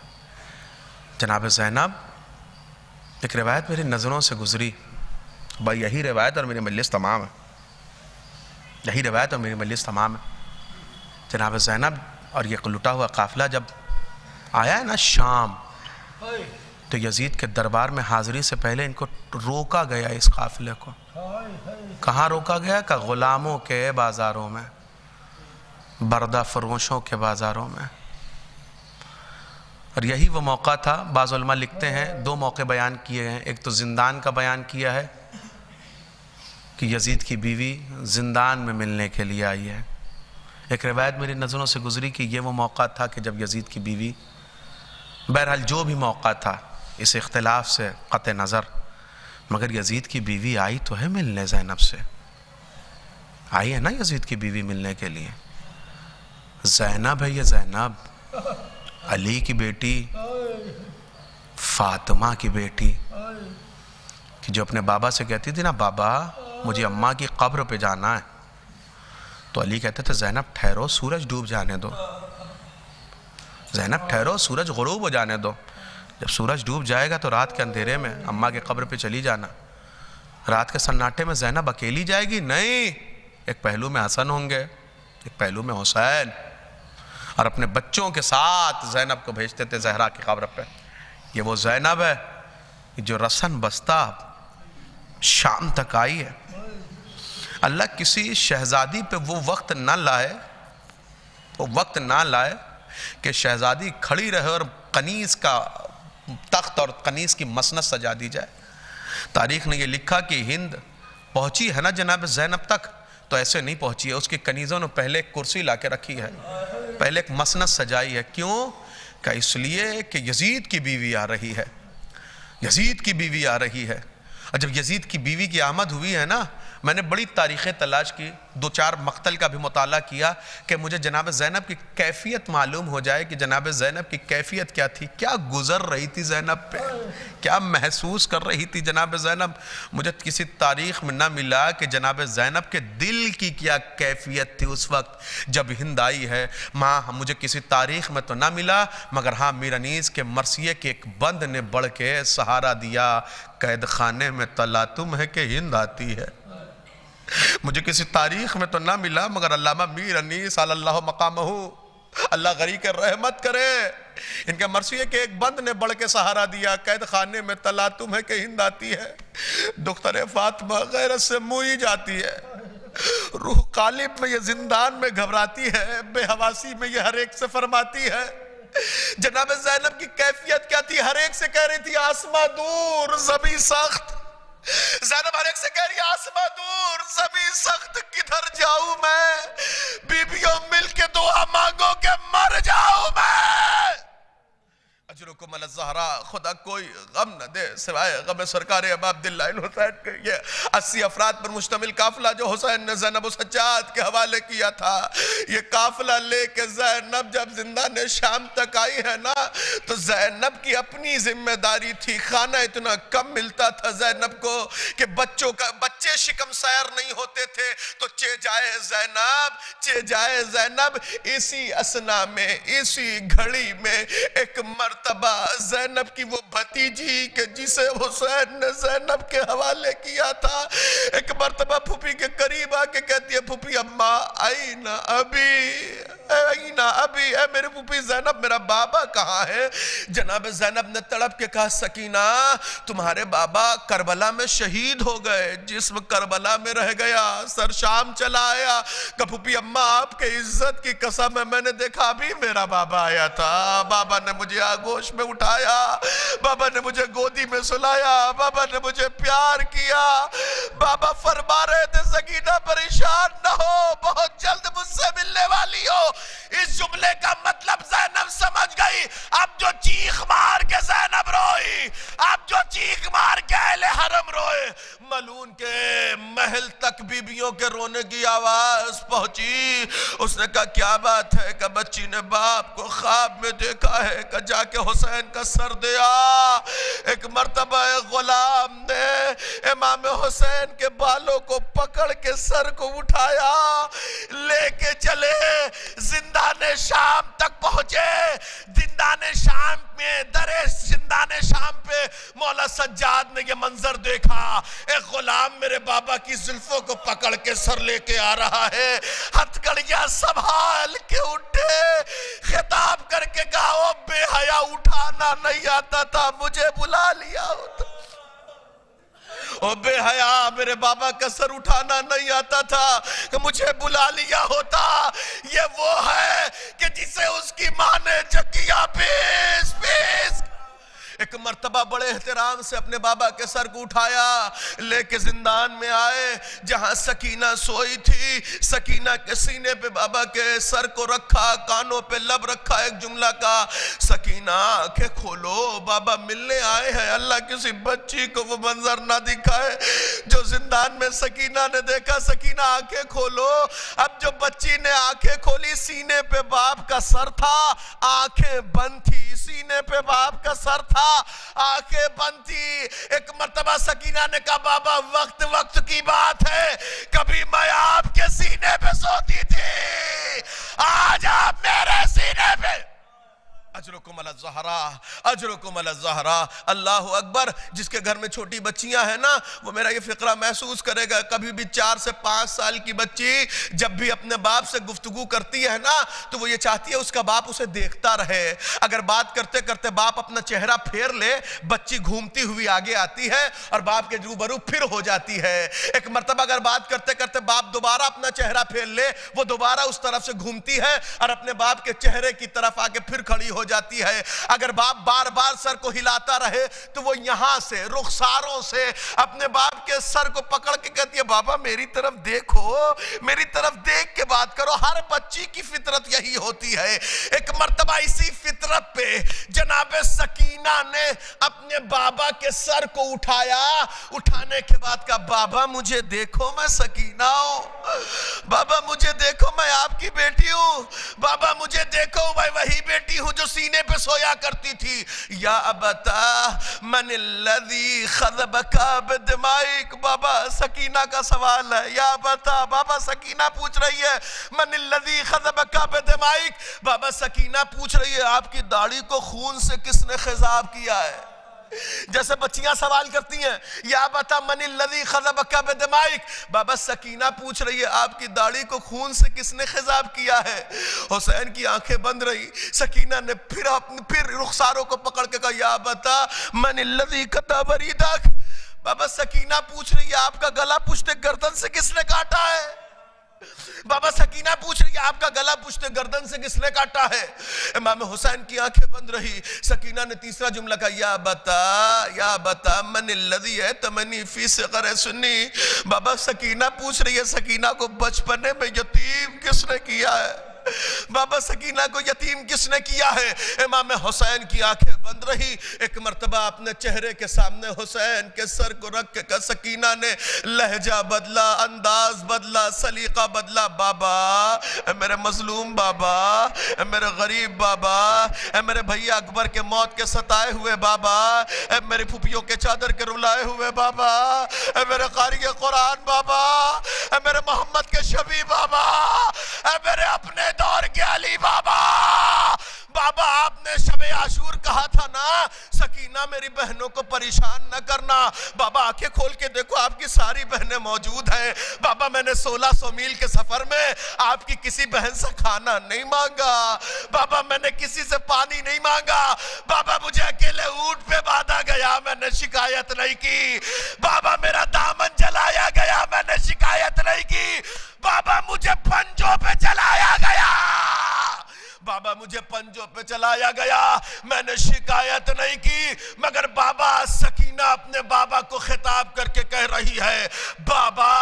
جناب زینب، ایک روایت میری نظروں سے گزری، بھائی یہی روایت اور میری مجلس تمام ہے، یہی روایت اور میری مجلس تمام ہے. جناب زینب اور یہ لٹا ہوا قافلہ جب آیا ہے نا شام، تو یزید کے دربار میں حاضری سے پہلے ان کو روکا گیا. اس قافلے کو کہاں روکا گیا؟ کہ غلاموں کے بازاروں میں، بردہ فروشوں کے بازاروں میں. اور یہی وہ موقع تھا. بعض علماء لکھتے ہیں 2 موقع بیان کیے ہیں. ایک تو زندان کا بیان کیا ہے کہ یزید کی بیوی زندان میں ملنے کے لیے آئی ہے. ایک روایت میری نظروں سے گزری کہ یہ وہ موقع تھا کہ جب یزید کی بیوی، بہرحال جو بھی موقع تھا اس اختلاف سے قطع نظر، مگر یزید کی بیوی آئی تو ہے ملنے زینب سے. آئی ہے نا یزید کی بیوی ملنے کے لیے. زینب ہے یہ زینب، علی کی بیٹی، فاطمہ کی بیٹی، کہ جو اپنے بابا سے کہتی تھی نا بابا مجھے اماں کی قبر پہ جانا ہے، تو علی کہتے تھے زینب ٹھہرو سورج ڈوب جانے دو، زینب ٹھہرو سورج غروب ہو جانے دو. جب سورج ڈوب جائے گا تو رات کے اندھیرے میں اماں کے قبر پہ چلی جانا. رات کے سناٹے میں زینب اکیلی جائے گی؟ نہیں، ایک پہلو میں حسن ہوں گے، ایک پہلو میں حسین، اور اپنے بچوں کے ساتھ زینب کو بھیجتے تھے زہرا کی قبر پہ. یہ وہ زینب ہے جو رسن بستہ شام تک آئی ہے. اللہ کسی شہزادی پہ وہ وقت نہ لائے کہ شہزادی کھڑی رہے اور قنیز کا تخت اور قنیز کی مسند سجا دی جائے. تاریخ نے یہ لکھا کہ ہند پہنچی ہے نا جناب زینب تک تو ایسے نہیں پہنچی ہے. اس کی کنیزوں نے پہلے ایک کرسی لا کے رکھی ہے، پہلے ایک مسند سجائی ہے. کیوں؟ کہ اس لیے کہ یزید کی بیوی آ رہی ہے، یزید کی بیوی آ رہی ہے. اور جب یزید کی بیوی کی آمد ہوئی ہے نا، میں نے بڑی تاریخیں تلاش کی، 2-4 مقتل کا بھی مطالعہ کیا کہ مجھے جناب زینب کی کیفیت معلوم ہو جائے کہ جناب زینب کی کیفیت کیا تھی، کیا گزر رہی تھی زینب پہ، کیا محسوس کر رہی تھی جناب زینب. مجھے کسی تاریخ میں نہ ملا کہ جناب زینب کے دل کی کیا کیفیت تھی اس وقت جب ہند آئی ہے. ماں مجھے کسی تاریخ میں تو نہ ملا، مگر ہاں میر انیس کے مرثیے کے ایک بند نے بڑھ کے سہارا دیا، قید خانے میں تلاتم ہے کہ ہند آتی ہے. مجھے کسی تاریخ میں تو نہ ملا، مگر علامہ میر انیس صلی اللہ مقامہ، اللہ غریق رحمت کرے، ان کے مرثیے کے ایک بند نے بڑھ کے سہارا دیا، قید خانے میں تلاتم ہے کہ ہند آتی ہے. دختر فاطمہ غیرت سے موئی جاتی ہے، روح قالب میں یہ زندان میں گھبراتی ہے، بے حواسی میں یہ ہر ایک سے فرماتی ہے. جناب زینب کی کیفیت کیا تھی؟ ہر ایک سے کہہ رہی تھی آسماں دور زمین سخت. زینب ہر ایک سے کہہ رہی ہے آسماں دور زمین سخت، کدھر جاؤں میں؟ بیبیوں مل کے دعا مانگو کہ مر جاؤں میں. اجرکم علی الزہراء، خدا کوئی غم نہ دے سوائے غم سرکار ابا عبداللہ الحسین کے. یہ 80 افراد پر مشتمل قافلہ جو حسین نے زینب و سجاد کے حوالے کیا تھا، یہ قافلہ لے کے زینب جب زندان شام تک آئی ہے نا، تو زینب کی اپنی ذمہ داری تھی. کھانا اتنا کم ملتا تھا زینب کو کہ بچے شکم سیر نہیں ہوتے تھے، تو چے جائے زینب. اسی اسنا میں، اسی گھڑی میں ایک مرتبہ زینب کی وہ بھتیجی کہ جسے حسین نے زینب کے حوالے کیا تھا، ایک مرتبہ پھوپھی کے قریب آ کے کہتی ہے پھوپھی اماں آئین ابی، اے میرے پھوپھی زینب میرا بابا کہاں ہے؟ جناب زینب نے تڑپ کے کہا سکینہ تمہارے بابا کربلا میں شہید ہو گئے، جسم کربلا میں رہ گیا، سر شام چلا آیا. کہ پھوپھی اماں آپ کے عزت کی قسم ہے میں نے دیکھا ابھی میرا بابا آیا تھا، بابا نے مجھے آگوش میں اٹھایا، بابا نے مجھے گودی میں سلایا، بابا نے مجھے پیار کیا. بابا فرما رہے تھے سکینہ پریشان نہ ہو، بہت جلد مجھ سے ملنے والی ہو. اس جملے کا مطلب زینب سمجھ گئی. اب جو چیخ مار کے زینب روئی، اب جو چیخ مار کے اہل حرم روئے، ملعون کے محل تک بیبیوں کے رونے کی آواز پہنچی. اس نے کہا کیا بات ہے؟ کہ بچی نے باپ کو خواب میں دیکھا ہے کہ جا کے حسین کا سر دیا. ایک مرتبہ غلام نے امام حسین کے بالوں کو پکڑ کے سر کو اٹھایا، لے کے چلے زندان شام تک پہنچے. زندان شام میں زندان شام پہ مولا سجاد نے یہ منظر دیکھا، ایک غلام میرے بابا کی زلفوں کو پکڑ کے سر لے کے آ رہا ہے. ہتھ کڑیاں سنبھال کے اٹھے، خطاب کر کے کہا او بے حیا اٹھانا نہیں آتا تھا، مجھے بلا لیا ہوتا. او بے حیا میرے بابا کا سر اٹھانا نہیں آتا تھا کہ مجھے بلا لیا ہوتا. یہ وہ ہے کہ جسے اس کی ماں نے چکیا پیس پیس. ایک مرتبہ بڑے احترام سے اپنے بابا کے سر کو اٹھایا لے کے زندان میں آئے جہاں سکینہ سوئی تھی. سکینہ کے سینے پہ بابا کے سر کو رکھا, کانوں پہ لب رکھا ایک جملہ کا, سکینہ آنکھیں کھولو بابا ملنے آئے ہیں. اللہ کسی بچی کو وہ منظر نہ دکھائے جو زندان میں سکینہ نے دیکھا. سکینہ آنکھیں کھولو. اب جو بچی نے آنکھیں کھولی سینے پہ باپ کا سر تھا, آنکھیں بند تھی. سینے پہ باپ کا سر تھا, آنکھیں بند تھی. ایک مرتبہ سکینہ نے کہا بابا وقت کی بات ہے, کبھی میں آپ کے سینے پہ سوتی تھی, آج آپ میرے سینے پہ. اجرکم علی الزہراء, اجرکم علی الزہراء. اللہ اکبر. جس کے گھر میں چھوٹی بچیاں ہیں نا وہ میرا یہ فقرہ محسوس کرے گا. کبھی بھی 4 سے 5 سال کی بچی جب بھی اپنے باپ سے گفتگو کرتی ہے نا تو وہ یہ چاہتی ہے اس کا باپ اسے دیکھتا رہے. اگر بات کرتے کرتے باپ اپنا چہرہ پھیر لے, بچی گھومتی ہوئی آگے آتی ہے اور باپ کے روبرو پھر ہو جاتی ہے. ایک مرتبہ اگر بات کرتے کرتے باپ دوبارہ اپنا چہرہ پھیر لے, وہ دوبارہ اس طرف سے گھومتی ہے اور اپنے باپ کے چہرے کی طرف آ کے پھر کھڑی ہو جاتی ہے. اگر باپ بار بار سر کو ہلاتا رہے تو وہ یہاں سے رخساروں سے اپنے باپ کے سر کو پکڑ کے کہتی ہے بابا میری طرف دیکھو, میری طرف دیکھ کے بات کرو. ہر بچی کی فطرت یہی ہوتی ہے. ایک مرتبہ اسی فطرت پہ جناب سکینہ نے اپنے بابا کے سر کو اٹھایا. اٹھانے کے بعد کہا بابا مجھے دیکھو میں سکینہ ہوں, بابا مجھے دیکھو میں آپ کی بیٹی ہوں, بابا مجھے دیکھو میں وہی بیٹی ہوں جو سینے پہ سویا کرتی تھی. یا ابتا من الذی خذبک بدمائک. بابا سکینہ کا سوال ہے. یا ابتا, بابا سکینہ پوچھ رہی ہے من الذی خذبک بدمائک. بابا سکینہ پوچھ رہی ہے آپ کی داڑھی کو خون سے کس نے خضاب کیا ہے. جیسے بچیاں سوال کرتی ہیں یا بتا من الذی خذبک بدمائک. بابا سکینہ پوچھ رہی ہے آپ کی داڑھی کو خون سے کس نے خضاب کیا ہے. حسین کی آنکھیں بند رہی. سکینہ نے پھر رخساروں کو پکڑ کے کہا یا بتا من الذی قطع ریدک. بابا سکینہ پوچھ رہی ہے آپ کا گلا پشت گردن سے کس نے کاٹا ہے. بابا سکینہ پوچھ رہی ہے آپ کا گلا پشت گردن سے کس نے کاٹا ہے. امام حسین کی آنکھیں بند رہی. سکینہ نے تیسرا جملہ کہا یا بتا من الذی اتمنی فی صغر سنی. بابا سکینہ پوچھ رہی ہے سکینہ کو بچپنے میں یتیم کس نے کیا ہے. بابا سکینہ کو یتیم کس نے کیا ہے. امام حسین کی آنکھیں بند رہی. ایک مرتبہ اپنے چہرے کے سامنے حسین کے سر کو رکھ کے کہا. سکینہ نے لہجہ بدلا, انداز بدلا, سلیقہ بدلا. بابا اے میرے مظلوم بابا, اے میرے غریب بابا, اے میرے بھائی اکبر کے موت کے ستائے ہوئے بابا, اے میرے پھوپھیوں کے چادر کے رلائے ہوئے بابا, اے میرے قاری قرآن بابا, اے میرے محمد کے شبی بابا, اے میرے اپنے دور کے علی بابا. بابا آپ نے شب عاشور کہا تھا نا سکینہ میری بہنوں کو پریشان نہ کرنا. بابا آنکھیں کھول کے دیکھو آپ کی ساری بہنیں موجود ہیں. بابا میں نے 1600 میل کے سفر میں آپ کی کسی بہن سے کھانا نہیں مانگا. بابا میں نے کسی سے پانی نہیں مانگا. بابا مجھے اکیلے اونٹ پہ باندھا گیا, میں نے شکایت نہیں کی. بابا میرا دامن جلایا گیا, میں نے شکایت نہیں کی. بابا مجھے پنجوں پہ چلایا گیا, بابا مجھے پنجوں پہ چلایا گیا, میں نے شکایت نہیں کی. مگر بابا سکینہ اپنے بابا کو خطاب کر کے کہہ رہی ہے بابا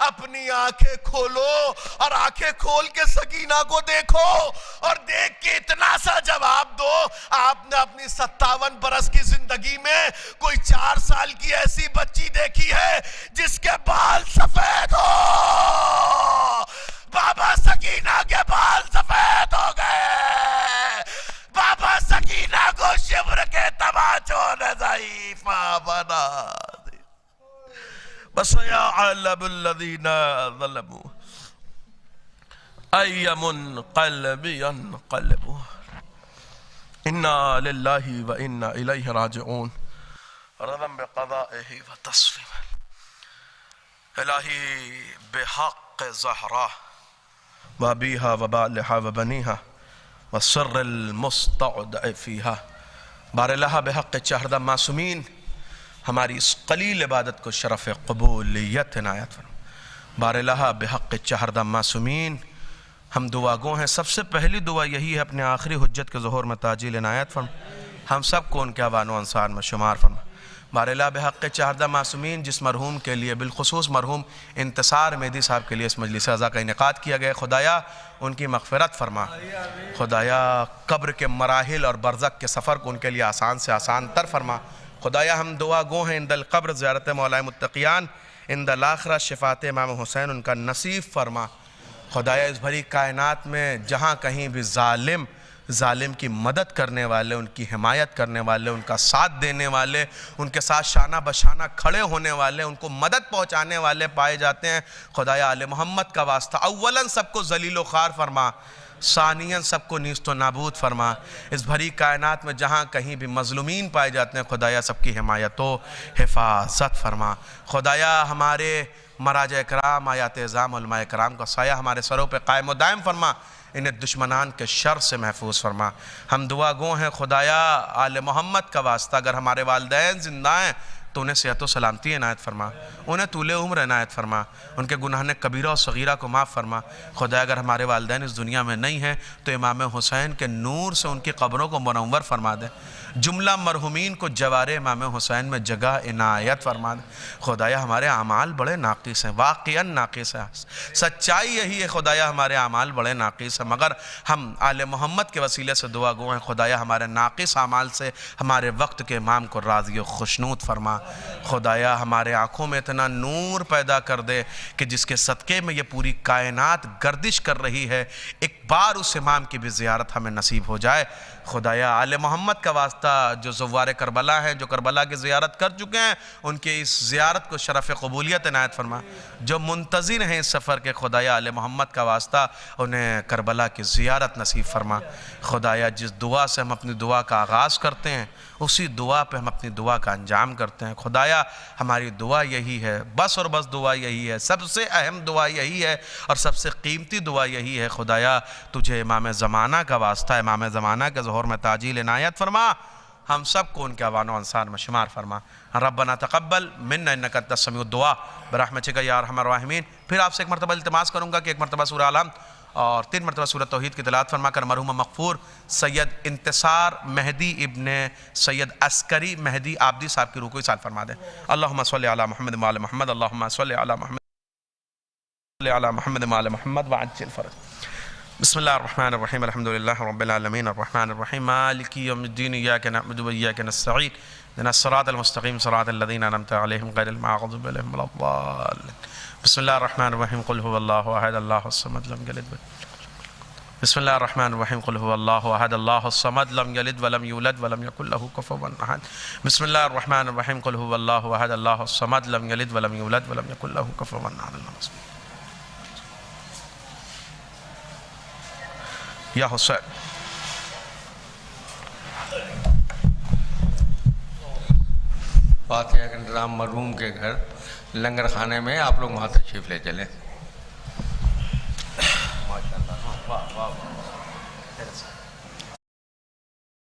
اپنی آنکھیں کھولو. اور آنکھیں کھول کے سکینہ کو دیکھو اور دیکھ کے اتنا سا جواب دو. آپ نے اپنی 57 برس کی زندگی میں کوئی 4 سال کی ایسی بچی دیکھی ہے جس کے بال سفید ہو. بابا سکینہ کے بال سفید ہو گئے. بابا سکینہ کو شبر کے تماچوں نے ضعیفہ بنا دی. بس یعلم الذین ظلموا ای منقلب ینقلبوا. انا للہ و انا الیہ راجعون. رضا بقضائہ و تسلیما. الہی بحق زہرہ وابیها وبالها وبنیها والسر المستودع فیها. بار اللہ بحق چہردہ معصومین ہماری اس قلیل عبادت کو شرف قبولیت عنایت فرما۔ بار الہ بحق چہردہ معصومین ہم دعا گو ہیں، سب سے پہلی دعا یہی ہے اپنے آخری حجت کے ظہور میں تاجیل عنایت فرما، ہم سب کو ان کے اوان و انصار میں شمار فرما۔ بار الہ بحق چہردہ معصومین جس مرحوم کے لیے، بالخصوص مرحوم انتصار مہدی صاحب کے لیے اس مجلس عزا کا انعقاد کیا گیا، خدایا ان کی مغفرت فرما، خدایا قبر کے مراحل اور برزخ کے سفر کو ان کے لیے آسان سے آسان تر فرما۔ خدایا ہم دعا گو ہیں عند القبر زیارت مولا متقیان، عند الاخرہ شفاعت امام حسین ان کا نصیب فرما۔ خدایا اس بھری کائنات میں جہاں کہیں بھی ظالم کی مدد کرنے والے، ان کی حمایت کرنے والے، ان کا ساتھ دینے والے، ان کے ساتھ شانہ بشانہ کھڑے ہونے والے، ان کو مدد پہنچانے والے پائے جاتے ہیں، خدایا آل محمد کا واسطہ اولاً سب کو ذلیل و خوار فرما، ثانیاً سب کو نیست و نابود فرما۔ اس بھری کائنات میں جہاں کہیں بھی مظلومین پائے جاتے ہیں، خدایا سب کی حمایت و حفاظت فرما۔ خدایا ہمارے مراجع کرام، آیات اعظام، علماء کرام کا سایہ ہمارے سروں پہ قائم و دائم فرما، انہیں دشمنان کے شر سے محفوظ فرما۔ ہم دعا گو ہیں خدایا آل محمد کا واسطہ، اگر ہمارے والدین زندہ ہیں تو انہیں صحت و سلامتی عنایت فرما، انہیں طول عمر عنایت فرما، ان کے گناہ کبیرہ و صغیرہ کو معاف فرما۔ خدایا اگر ہمارے والدین اس دنیا میں نہیں ہیں تو امام حسین کے نور سے ان کی قبروں کو منور فرما دے، جملہ مرحومین کو جوار امام حسین میں جگہ عنایت فرما دے۔ خدایا ہمارے اعمال بڑے ناقص ہیں، واقعاً ناقص ہیں، سچائی یہی ہے خدایا ہمارے اعمال بڑے ناقص ہیں، مگر ہم آل محمد کے وسیلے سے دعا گو ہیں خدایا ہمارے ناقص اعمال سے ہمارے وقت کے امام کو راضی و خوشنود فرما۔ خدایا ہمارے آنکھوں میں اتنا نور پیدا کر دے کہ جس کے صدقے میں یہ پوری کائنات گردش کر رہی ہے، ایک بار اس امام کی بھی زیارت ہمیں نصیب ہو جائے۔ خدایا آل محمد کا واسطہ جو زوار کربلا ہیں، جو کربلا کی زیارت کر چکے ہیں، ان کے اس زیارت کو شرف قبولیت عنایت فرما۔ جو منتظر ہیں اس سفر کے، خدایا آل محمد کا واسطہ انہیں کربلا کی زیارت نصیب فرما۔ خدایا جس دعا سے ہم اپنی دعا کا آغاز کرتے ہیں، اسی دعا پہ ہم اپنی دعا کا انجام کرتے ہیں۔ خدایا ہماری دعا یہی ہے، بس اور بس دعا یہی ہے، سب سے اہم دعا یہی ہے اور سب سے قیمتی دعا یہی ہے، خدایا تجھے امام زمانہ کا واسطہ، امام زمانہ کے ظہور میں تاجیل عنایت فرما، ہم سب کو ان کے اوان و انصار میں شمار فرما۔ ربنا تقبل منا انک انت السمیع الدعاء برحمتک یا ارحم الراحمین۔ پھر آپ سے ایک مرتبہ التماس کروں گا کہ ایک مرتبہ سورہ الحمد اور 3 مرتبہ سورۃ توحید کی تلاوت فرما کر مرحوم مغفور سید انتصار مہدی ابن سید عسکری مہدی عابدی صاحب کی روح کو ایصال فرما دیں۔ اللہم صلی علی محمد وعلی محمد، اللہم صلی علی محمد وعلی محمد وعلی محمد وعجل فرج۔ بسم اللہ الرحمن الرحیم، الحمدللہ رب العالمین، الرحمن الرحیم، مالک یوم الدین، ایاک نعبد و ایاک نستعین، اهدنا الصراط المستقیم، صراط الذین انعمت علیہم غیر المغضوب علیہم ولا الضالین۔ بسم اللہ الرحمن الرحیم، قل هو اللہ احد اللہ الصمد لم یلد بسم اللہ الرحمن الرحیم، قل هو اللہ احد اللہ الصمد لم یلد ولم یولد ولم یکن له کفوا احد۔ بسم اللہ الرحمن الرحیم، قل هو اللہ احد اللہ الصمد لم یلد ولم یولد ولم یکن له کفوا احد۔ یا حسین فاتحہ کا انتظام مرحوم کے گھر لنگر خانے میں، آپ لوگ وہاں تشریف لے چلیں۔ ماشاءاللہ، واہ واہ واہ۔